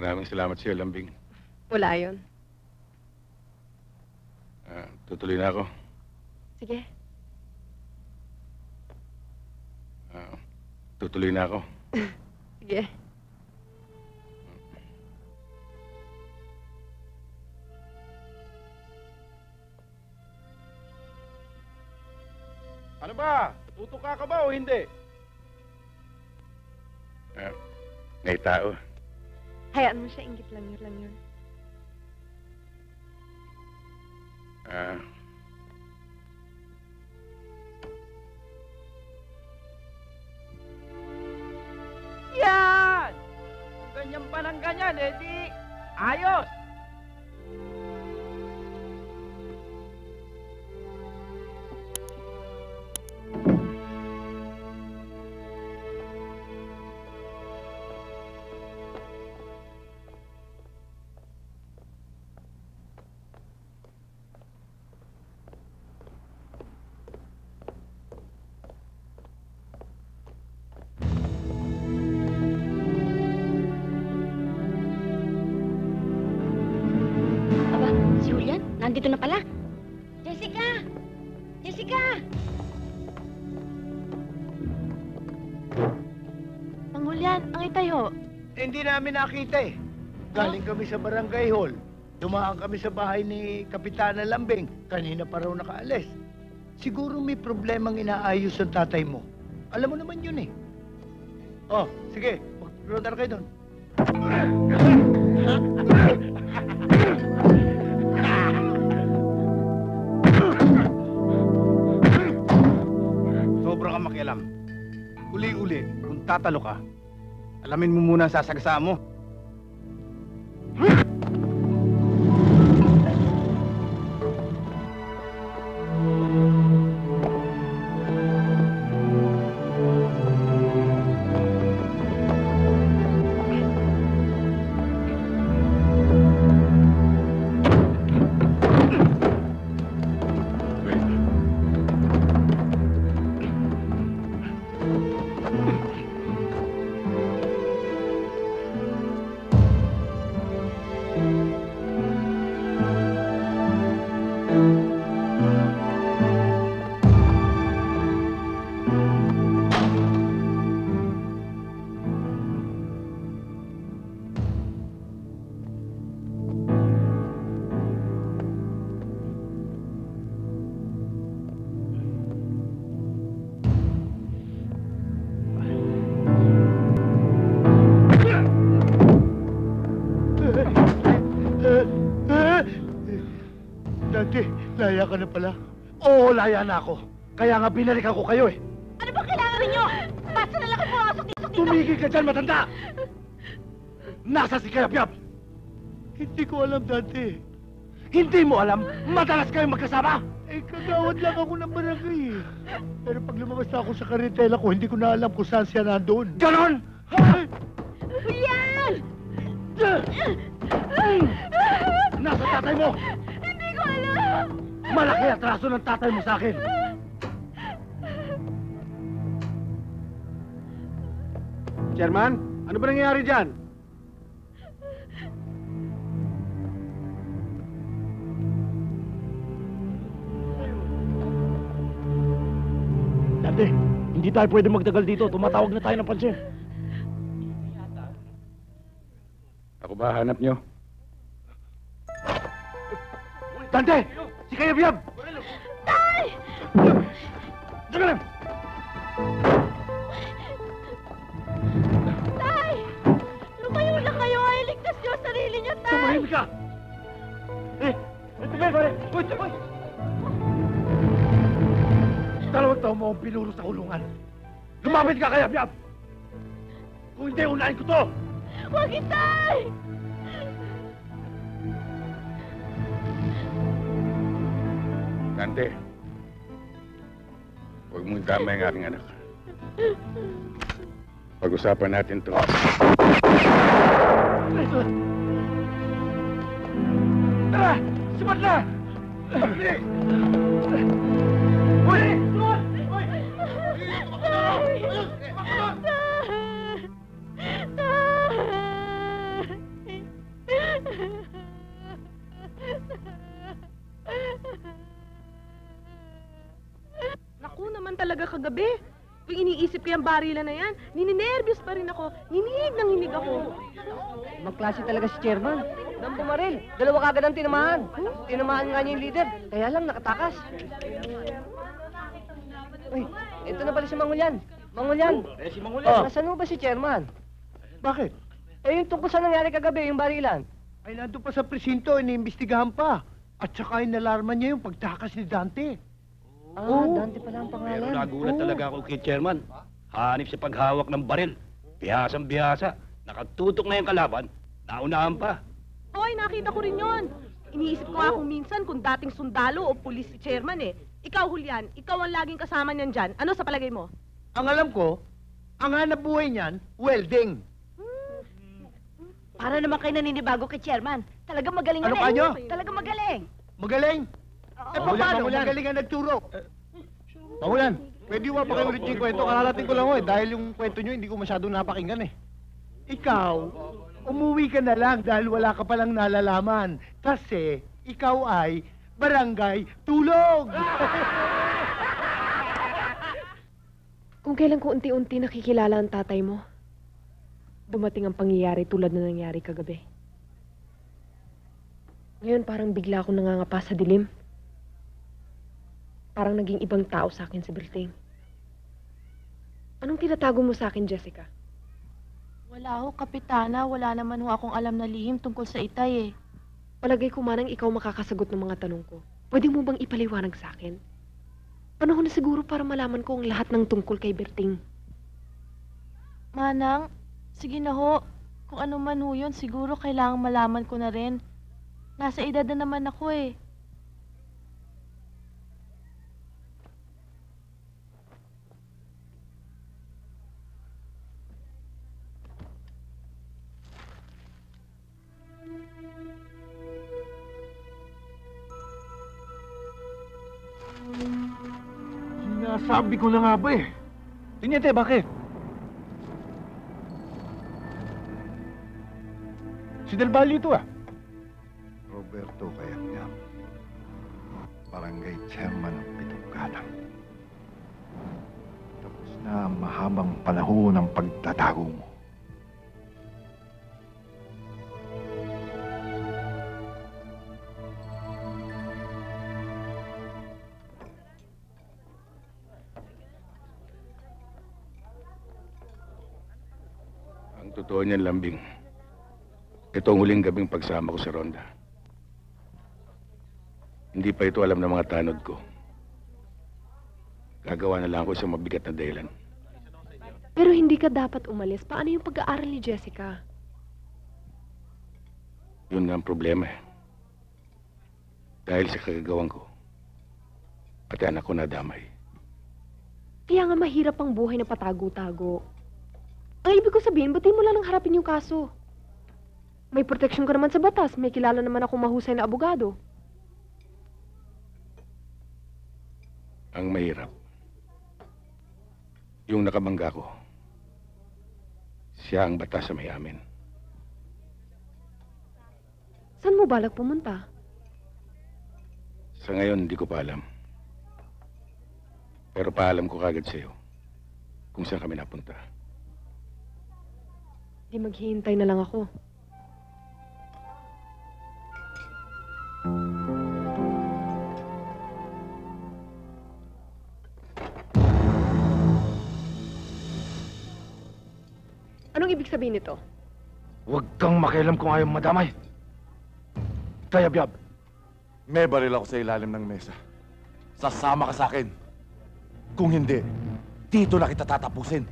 Speaker 13: Maraming salamat sa'yo, Lambing.
Speaker 7: Wala yun.
Speaker 13: Tutuloy na ako.
Speaker 7: Sige.
Speaker 13: Tutuloy na ako.
Speaker 7: Sige.
Speaker 5: Ano ba? Tutuka ka ba o hindi?
Speaker 13: May tao.
Speaker 7: Hayaan mo siya. Inggit lang yun.
Speaker 17: Yan! Kung ganyan pa ng ganyan, di ayos!
Speaker 9: Nandito na pala. Jessica! Jessica!
Speaker 8: Mang Julian, ang itayo.
Speaker 4: Hindi namin nakita eh. Galing kami sa barangay hall. Dumaan kami sa bahay ni Kapitana Lambing. Kanina pa raw nakaalis. Siguro may problemang inaayos ang tatay mo. Alam mo naman yun eh. Oh, sige. Mag-rodar kayo doon.
Speaker 5: Sobra kang makialam. Uli-uli, kung tatalo ka,
Speaker 14: Alamin mo muna ang sasagasaan mo.
Speaker 4: Dante, laya ka na pala. Oo, laya na ako. Kaya nga binalikan ko kayo eh.
Speaker 16: Ano ba kailangan ninyo? Basta na lang kayo pumasok dito!
Speaker 4: Tumigil ka dyan, matanda! Nasa si Kayapyap? Hindi ko alam, Dante. Hindi mo alam? Madalas kayong magkasama? Eh, kagawad lang ako ng barangay eh. Pero pag lumabas na ako sa karitela ko, hindi ko na alam kung saan siya nandun. Ganon!
Speaker 16: Julian!
Speaker 4: Nasa tatay mo!
Speaker 16: Hindi ko alam!
Speaker 4: Malaki atraso ng tatay mo sa akin!
Speaker 5: Chairman, ano ba nangyayari dyan?
Speaker 4: Dante, hindi tayo pwede magtagal dito. Tumatawag na tayo ng pansin.
Speaker 14: Ako ba hanap nyo?
Speaker 4: Dante! Si Kayapyap!
Speaker 16: Tay!
Speaker 4: Diyan lang!
Speaker 16: Tay! Lumayo lang kayo ay ligtas niyo ang sarili niyo, Tay!
Speaker 4: Tumahimik ka! Eh! Tumahimik, pare! Uy! Uy! Dalawang taon mo akong pinuro sa kulungan. Lumapit ka, Kayapyap! Kung hindi, unahin ko to!
Speaker 16: Huwag Tay!
Speaker 14: Dante, huwag mong damay ang aking anak. Pag-usapan natin to.
Speaker 4: Tara! Sipat na! Uy!
Speaker 7: Naku naman talaga kagabi. Tuwing iniisip ko yung barilan na yan, nininervyos pa rin ako. Hinig nang hinig ako.
Speaker 10: Magklase talaga si Chairman. Nang bumaril. Dalawa kagad ang tinamaan. Tinamaan nga niya yung leader. Kaya lang nakatakas. Uy, ito na pala si Mangulyan. Mangulyan.
Speaker 4: Si Mangulyan.
Speaker 10: Nasaan mo ba si Chairman?
Speaker 4: Bakit?
Speaker 10: Eh, yung tungkol sa nangyari kagabi, yung barilan.
Speaker 4: Ay, nandun pa sa presinto, iniimbestigahan pa. At saka inalarman niya yung pagtakas ni Dante.
Speaker 10: Dante pala ang pangalan.
Speaker 18: Pero nagulat talaga ako kay Chairman. Hanip sa paghawak ng baril. Bihasang bihasa. Nakatutok na yung kalaban. Naunahan pa.
Speaker 7: Hoy, nakita ko rin yon. Iniisip ko nga kung minsan kung dating sundalo o pulis si chairman eh. Ikaw, Julian, ikaw ang laging kasama niyan dyan. Ano sa palagay mo?
Speaker 4: Ang alam ko, ang hanap buhay niyan, welding.
Speaker 16: Para naman kayo naninibago kay Chairman. Talagang magaling
Speaker 4: Ano
Speaker 16: yan
Speaker 4: ka
Speaker 16: eh.
Speaker 4: nyo?
Speaker 16: Talagang magaling.
Speaker 4: Magaling? Eh, paano?
Speaker 14: Mangulan.
Speaker 4: Magaling ang nagturo.
Speaker 14: Mangulan, pwede ba pakiulit yung kwento? Kalalating ko lang ho eh. Dahil yung kwento nyo, hindi ko masyadong napakinggan eh.
Speaker 4: Ikaw, umuwi ka na lang dahil wala ka palang nalalaman. Kasi, ikaw ay barangay tulog!
Speaker 7: Kung kailan ko unti-unti nakikilala ang tatay mo, dumating ang pangyayari tulad na nangyari kagabi. Ngayon parang bigla akong nangangapa sa dilim. Parang naging ibang tao sa akin sa building. Anong tinatago mo sa akin, Jessica?
Speaker 8: Wala ho, Kapitana. Wala naman ho akong alam na lihim tungkol sa itay eh.
Speaker 7: Palagay ko manang ikaw makakasagot ng mga tanong ko. Pwede mo bang ipaliwanag sa akin? Panahon na siguro para malaman ko ang lahat ng tungkol kay Berting.
Speaker 8: Manang, Sige na ho. Kung ano man ho yun, siguro kailangang malaman ko na rin. Nasa edad na naman ako eh.
Speaker 3: Sinasabi ko na nga ba eh. Tinyete, bakit? Si Del Valle ito ah.
Speaker 13: Roberto Kayanyam, barangay chairman ng Pitunggalang. Tapos na ang mahabang panahon ng pagtatago mo.
Speaker 18: Ang totoo niyan, Lambing, ito ang huling gabing pagsama ko sa Ronda. Hindi pa ito alam ng mga tanod ko. Gagawa na lang ako sa mabigat na dahilan.
Speaker 7: Pero hindi ka dapat umalis. Paano yung pag-aaral ni Jessica?
Speaker 18: Yun nga ang problema eh. Dahil sa kagagawan ko, pati anak ko nadamay.
Speaker 7: Kaya nga mahirap ang buhay na patago-tago. Ang ibig ko sabihin, ba't di mo lang harapin yung kaso? May proteksyon ka naman sa batas. May kilala naman akong mahusay na abogado.
Speaker 18: Ang mahirap, yung nakabangga ko, siya ang batas sa may amin.
Speaker 7: Saan mo balak pumunta?
Speaker 18: Sa ngayon, hindi ko pa alam. Pero paalam ko kagad sa'yo kung saan kami napunta.
Speaker 7: Di maghihintay na lang ako. Anong ibig sabihin nito?
Speaker 14: Huwag kang makialam kung ayaw madamay. Kayabyab, may baril ako sa ilalim ng mesa. Sasama ka sa akin. Kung hindi, dito na kita tatapusin.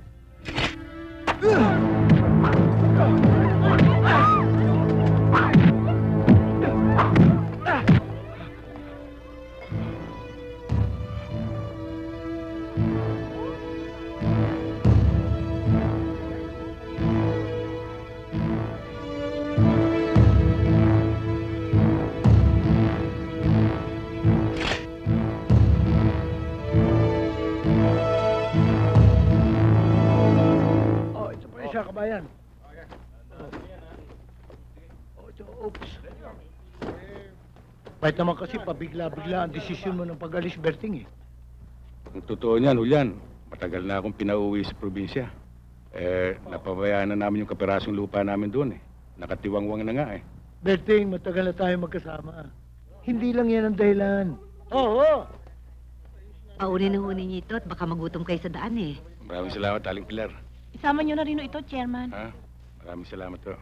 Speaker 4: Siya, kabayan. Oops. Kahit naman kasi pabigla-bigla ang desisyon mo ng pag-alis, Berting eh.
Speaker 18: Ang totoo niyan, Julian, matagal na akong pinauwi sa probinsya. Napabayaan na namin yung kaperasong lupa namin doon eh. Nakatiwangwang na nga eh.
Speaker 4: Berting, matagal na tayo magkasama. Hindi lang yan ang dahilan. Oo!
Speaker 11: Paunin na hunin niyo ito at baka magutom kayo sa daan eh.
Speaker 18: Maraming salamat, Aling Pilar.
Speaker 8: Isama niyo na rin ito, Chairman.
Speaker 18: Ha? Maraming salamat to.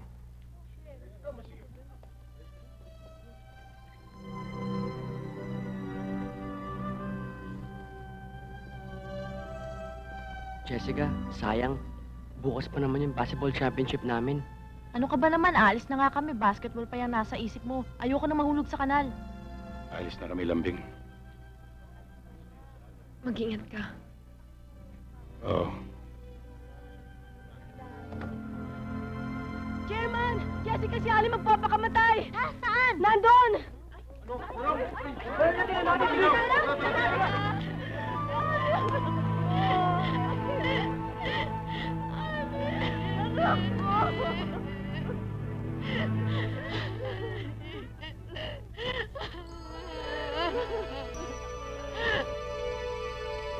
Speaker 10: Jessica, sayang. Bukas pa naman yung basketball championship namin.
Speaker 8: Ano ka ba naman? Aalis na nga kami. Basketball pa yan nasa isip mo. Ayoko na mahulog sa kanal.
Speaker 18: Alis na kami, Lambing.
Speaker 7: Mag-ingat ka.
Speaker 18: Oo.
Speaker 16: Chairman! Jessica, si Ali magpapakamatay! Saan? Nandun!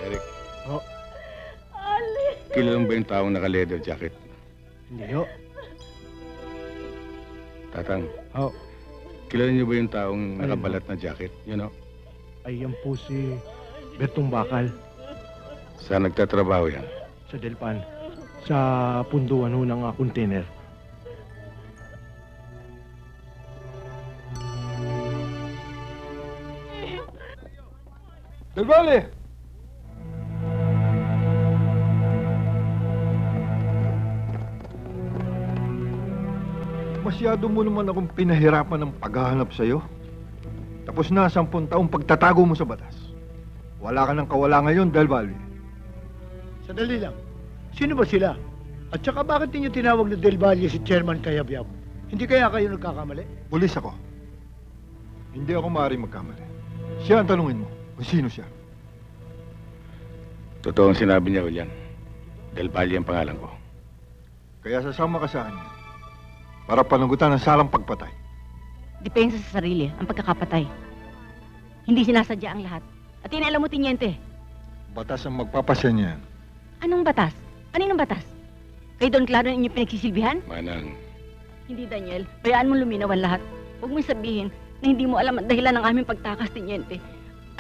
Speaker 18: Eric.
Speaker 3: Oh.
Speaker 16: Ali!
Speaker 18: Kilala mo ba yung taong naka-leather jacket?
Speaker 3: Hindi ho.
Speaker 18: Tatang.
Speaker 3: Oh.
Speaker 18: Kilala niyo ba yung taong nakabalat na jacket? You know?
Speaker 3: Ay, yan po si Bertong Bakal
Speaker 18: Saan nagtatrabaho yan?
Speaker 3: sa Delpan. Sa punduan ho ng container.
Speaker 14: Del Valle!
Speaker 13: Masyado mo naman akong pinahirapan ng paghahanap sa'yo. Tapos na 10 taong pagtatago mo sa batas. Wala ka ng kawala ngayon, Del Valle.
Speaker 4: Sandali lang. Sino ba sila? At saka bakit ninyo tinawag na Del Valle si Chairman Kayabyab? Hindi kaya kayo nagkakamali?
Speaker 13: Pulis ako. Hindi ako maaaring magkamali. Siya ang tanungin mo kung sino siya.
Speaker 18: Totoo ang sinabi niya, Julian. Del Valle ang pangalan ko.
Speaker 13: Kaya sasama ka sa kanya para panagutan ang salang pagpatay.
Speaker 11: Depensa sa sarili, ang pagkakapatay. Hindi sinasadya ang lahat. At inaalam mo, Tiniente.
Speaker 13: Batas ang magpapasya niyan.
Speaker 11: Anong batas? Aninong batas? Kay Don Claro ang inyong pinagsisilbihan?
Speaker 18: Manang,
Speaker 11: Hindi, Daniel. Bayaan mo luminaw ang lahat. Huwag mong sabihin na hindi mo alam ang dahilan ng aming pagtakas, Tiniente.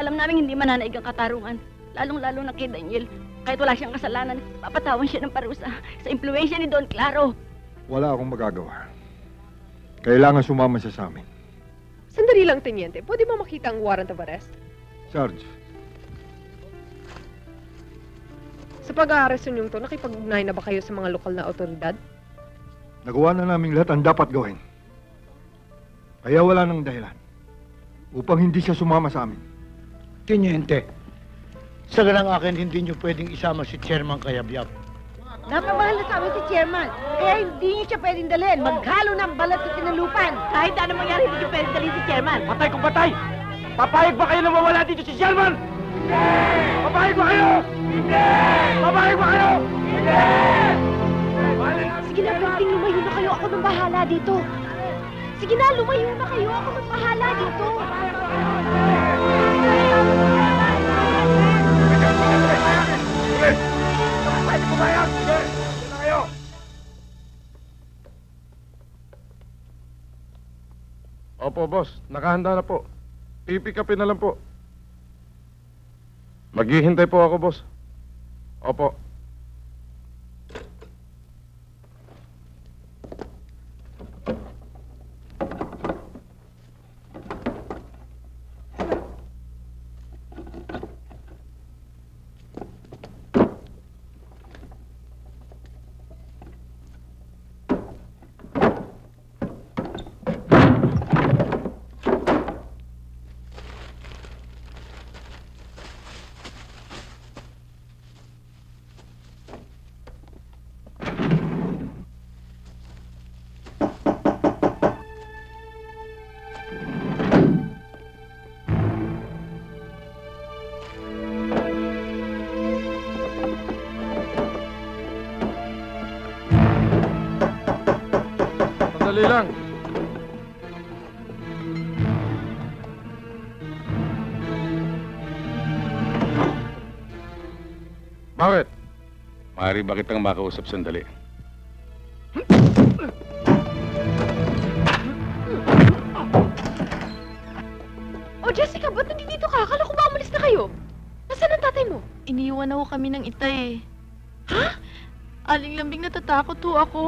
Speaker 11: Alam namin hindi mananaig ang katarungan. Lalong-lalo na kay Daniel. Kahit wala siyang kasalanan, papatawan siya ng parusa sa impluensya ni Don Claro.
Speaker 13: Wala akong magagawa. Kailangan sumama siya sa amin.
Speaker 7: Sandali lang, Teniente. Pwede mo makita ang warrant of arrest?
Speaker 13: Sarge,
Speaker 7: Sa pag-aaresto niyong to, nakipag-ugnay na ba kayo sa mga lokal na otoridad?
Speaker 13: nagawa na namin lahat ang dapat gawin. Kaya wala nang dahilan upang hindi siya sumama sa amin.
Speaker 4: Teniente, sa ganang akin, hindi niyo pwedeng isama si Chairman Kayabyab.
Speaker 11: Napamahal na sa amin si Chairman. Kaya hindi niyo siya pwedeng dalhin. Maghalo ng balat sa tinalupan. Kahit ano mangyari, hindi niyo pwedeng dalhin si Chairman.
Speaker 12: Patay kung patay! Papayag ba kayo na mawala dito si Sherman? Hindi! Papayag ba kayo? Hindi! Papayag ba kayo? Hindi!
Speaker 16: Sige na, pwedeng lumayo na kayo. Ako nang bahala dito. Sige na, lumayo na kayo. Ako nang bahala dito.
Speaker 12: Pwede pumayag! Sige! Sige na kayo!
Speaker 19: Opo, boss. Nakahanda na po. Pipikapin na lang po. Maghihintay po ako, boss. Opo. Sandali lang. Bakit?
Speaker 18: maaari ba kitang makausap sandali?
Speaker 7: Oh, Jessica, ba't nandito ka? Akala ko ba umalis na kayo? Nasaan ang tatay mo?
Speaker 8: Iniwan ako kami ng itay eh. Ha? Aling lambing natatakot ho ako.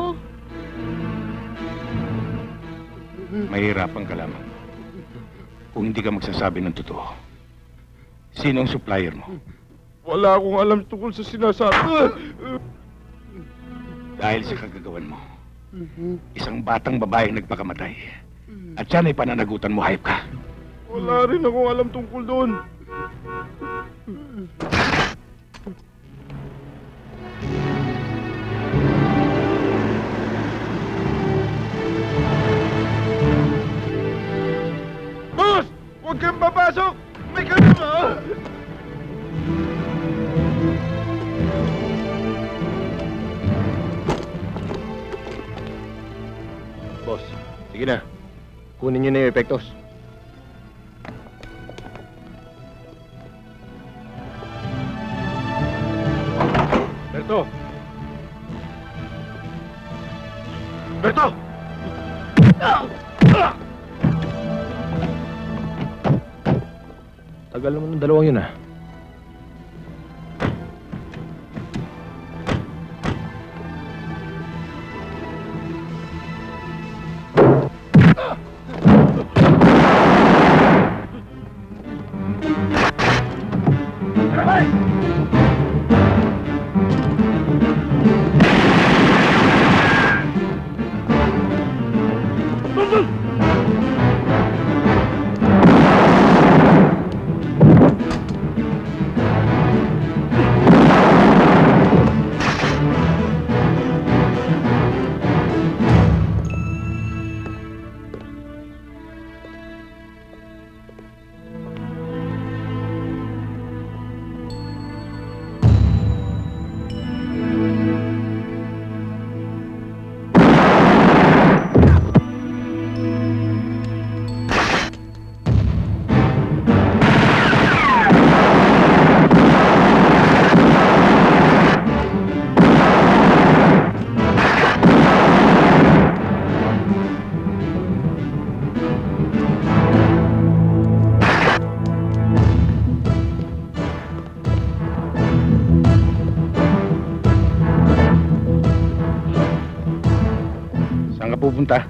Speaker 18: Mahirapan ka lamang. Kung hindi ka magsasabi ng totoo. Sino ang supplier mo?
Speaker 19: Wala akong alam tungkol sa sinasabi.
Speaker 18: Dahil sa kagagawan mo, isang batang babaeng nagpakamatay. At yan ay pananagutan mo, hayop ka.
Speaker 19: Wala rin akong alam tungkol doon. Boss! Huwag kang papasok! May kasama!
Speaker 5: Boss, sige na. Kunin niyo na yung epektos.
Speaker 19: Berto! Berto!
Speaker 5: Tagal naman ng dalawang yun, ah.
Speaker 18: pupunta?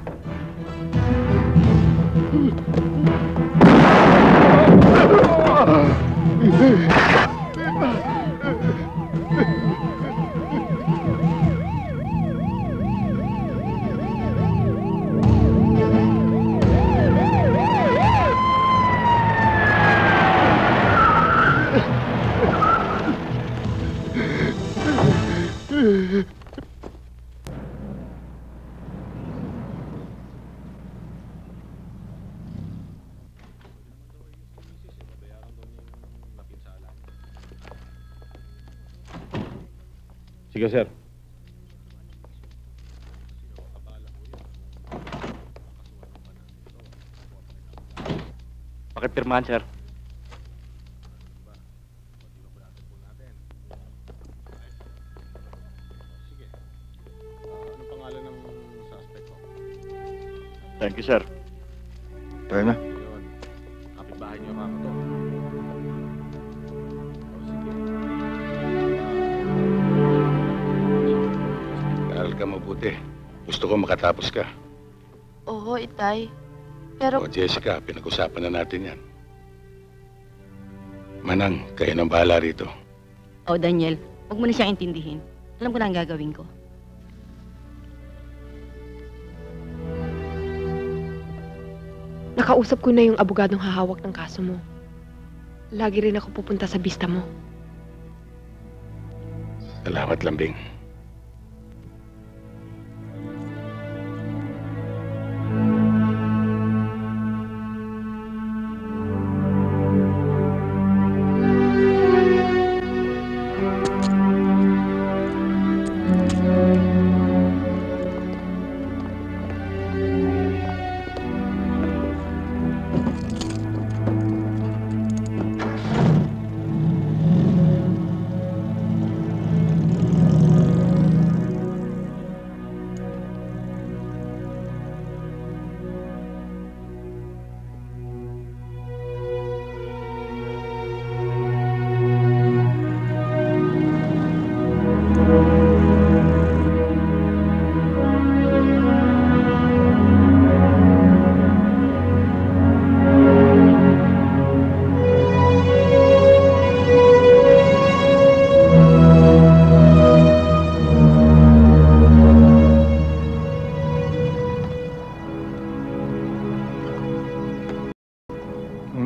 Speaker 18: Sige, sir.
Speaker 1: Pakipirmahan, sir.
Speaker 12: Anong pangalan ng suspect ko?
Speaker 1: Thank you, sir.
Speaker 13: Tayo na.
Speaker 12: Yun. Kapitbahay niyo ako to.
Speaker 18: Aral ka mabuti. Gusto ko makatapos ka.
Speaker 8: Oo, Itay. Pero
Speaker 18: O, Jessica, pinag-usapan na natin yan. Manang, kayo nang bahala rito.
Speaker 11: Oh, Daniel, huwag mo na siyang intindihin. Alam ko na ang gagawin ko.
Speaker 7: Nakausap ko na yung abogadong hahawak ng kaso mo. Lagi rin ako pupunta sa bista mo.
Speaker 18: Salamat, Lambing.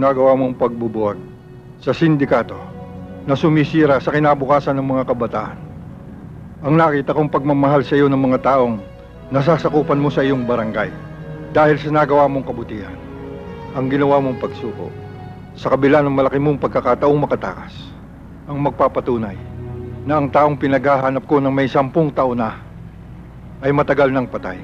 Speaker 13: Nagawa mong pagbubuhat sa sindikato na sumisira sa kinabukasan ng mga kabataan. Ang nakita kong pagmamahal sa iyo ng mga taong nasasakupan mo sa iyong barangay dahil sa nagawa mong kabutihan. Ang ginawa mong pagsuko sa kabila ng malaki mong pagkakataong makatakas ang magpapatunay na ang taong pinaghahanap ko ng may 10 taon na ay matagal nang patay.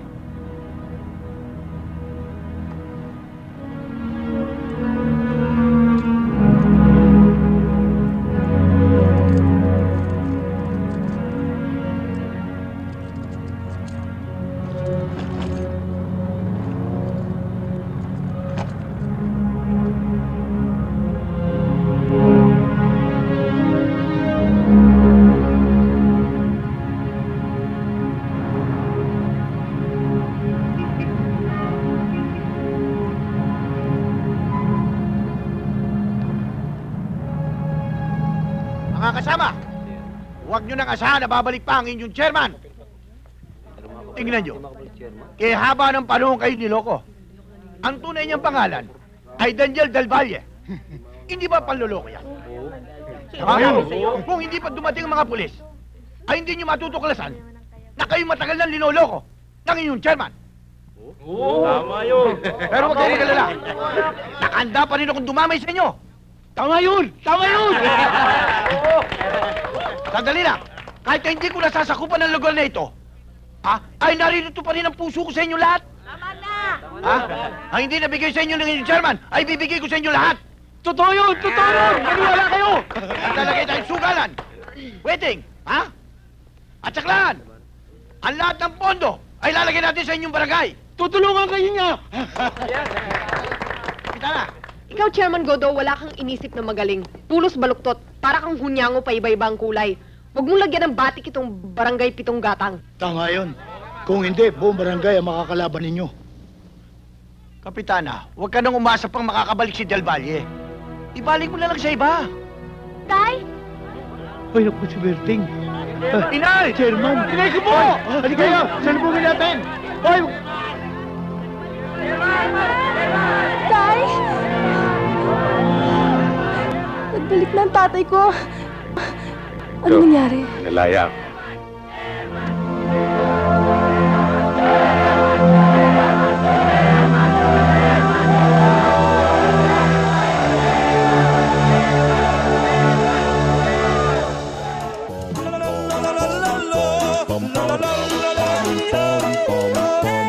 Speaker 6: Mga kasama, huwag nyo nang asahan na babalik pa ang inyong chairman. Tingnan nyo, kaya haba ng panahon kayo niloko. Ang tunay niyang pangalan ay Daniel Del Valle. Hindi ba panloloko yan? Kung hindi pa dumating ang mga pulis, ay hindi nyo matutuklasan na kayo matagal nang linoloko ng inyong chairman.
Speaker 12: Tama yun.
Speaker 6: Pero huwag kayo magalala. Nakahanda pa rin akong dumamay sa inyo. Tama yun! Tama yun! Sandali lang. Kahit na hindi ko nasasakupan ng lugar na ito, ay naririto pa rin ang puso ko sa inyo lahat.
Speaker 16: Tama na!
Speaker 6: Ang hindi nabigay sa inyo ng inyong chairman, ay bibigay ko sa inyo lahat.
Speaker 12: Totoo yun! Totoo yun! Maniwala kayo!
Speaker 6: At lalagay tayong sugalan. Waiting, At saklaan. Ang lahat ng pondo ay lalagay natin sa inyong barangay.
Speaker 12: Tutulungan kayo niya!
Speaker 6: Kita na.
Speaker 7: Ikaw, Chairman Godo, wala kang inisip na magaling. Pulos baluktot, para kang hunyango pa iba-iba ang kulay. Huwag mong lagyan ng batik itong barangay 7 gatang.
Speaker 6: Tama yun.
Speaker 4: Kung hindi, buong barangay ang makakalaban ninyo.
Speaker 6: Kapitana, huwag ka nang umasa pang makakabalik si Del Valle. Ibalik mo na lang sa iba.
Speaker 9: Tay?
Speaker 4: Ay, naku, si Berting.
Speaker 6: Inay!
Speaker 4: Chairman!
Speaker 6: Inay ko po!
Speaker 4: Halika kayo! Salubungin natin! Ay!
Speaker 16: Tay? Nagbalik na ang tatay ko. Ano nangyari?
Speaker 18: Nalaya ako.
Speaker 20: Bum, bum, bum, bum, bum, bum.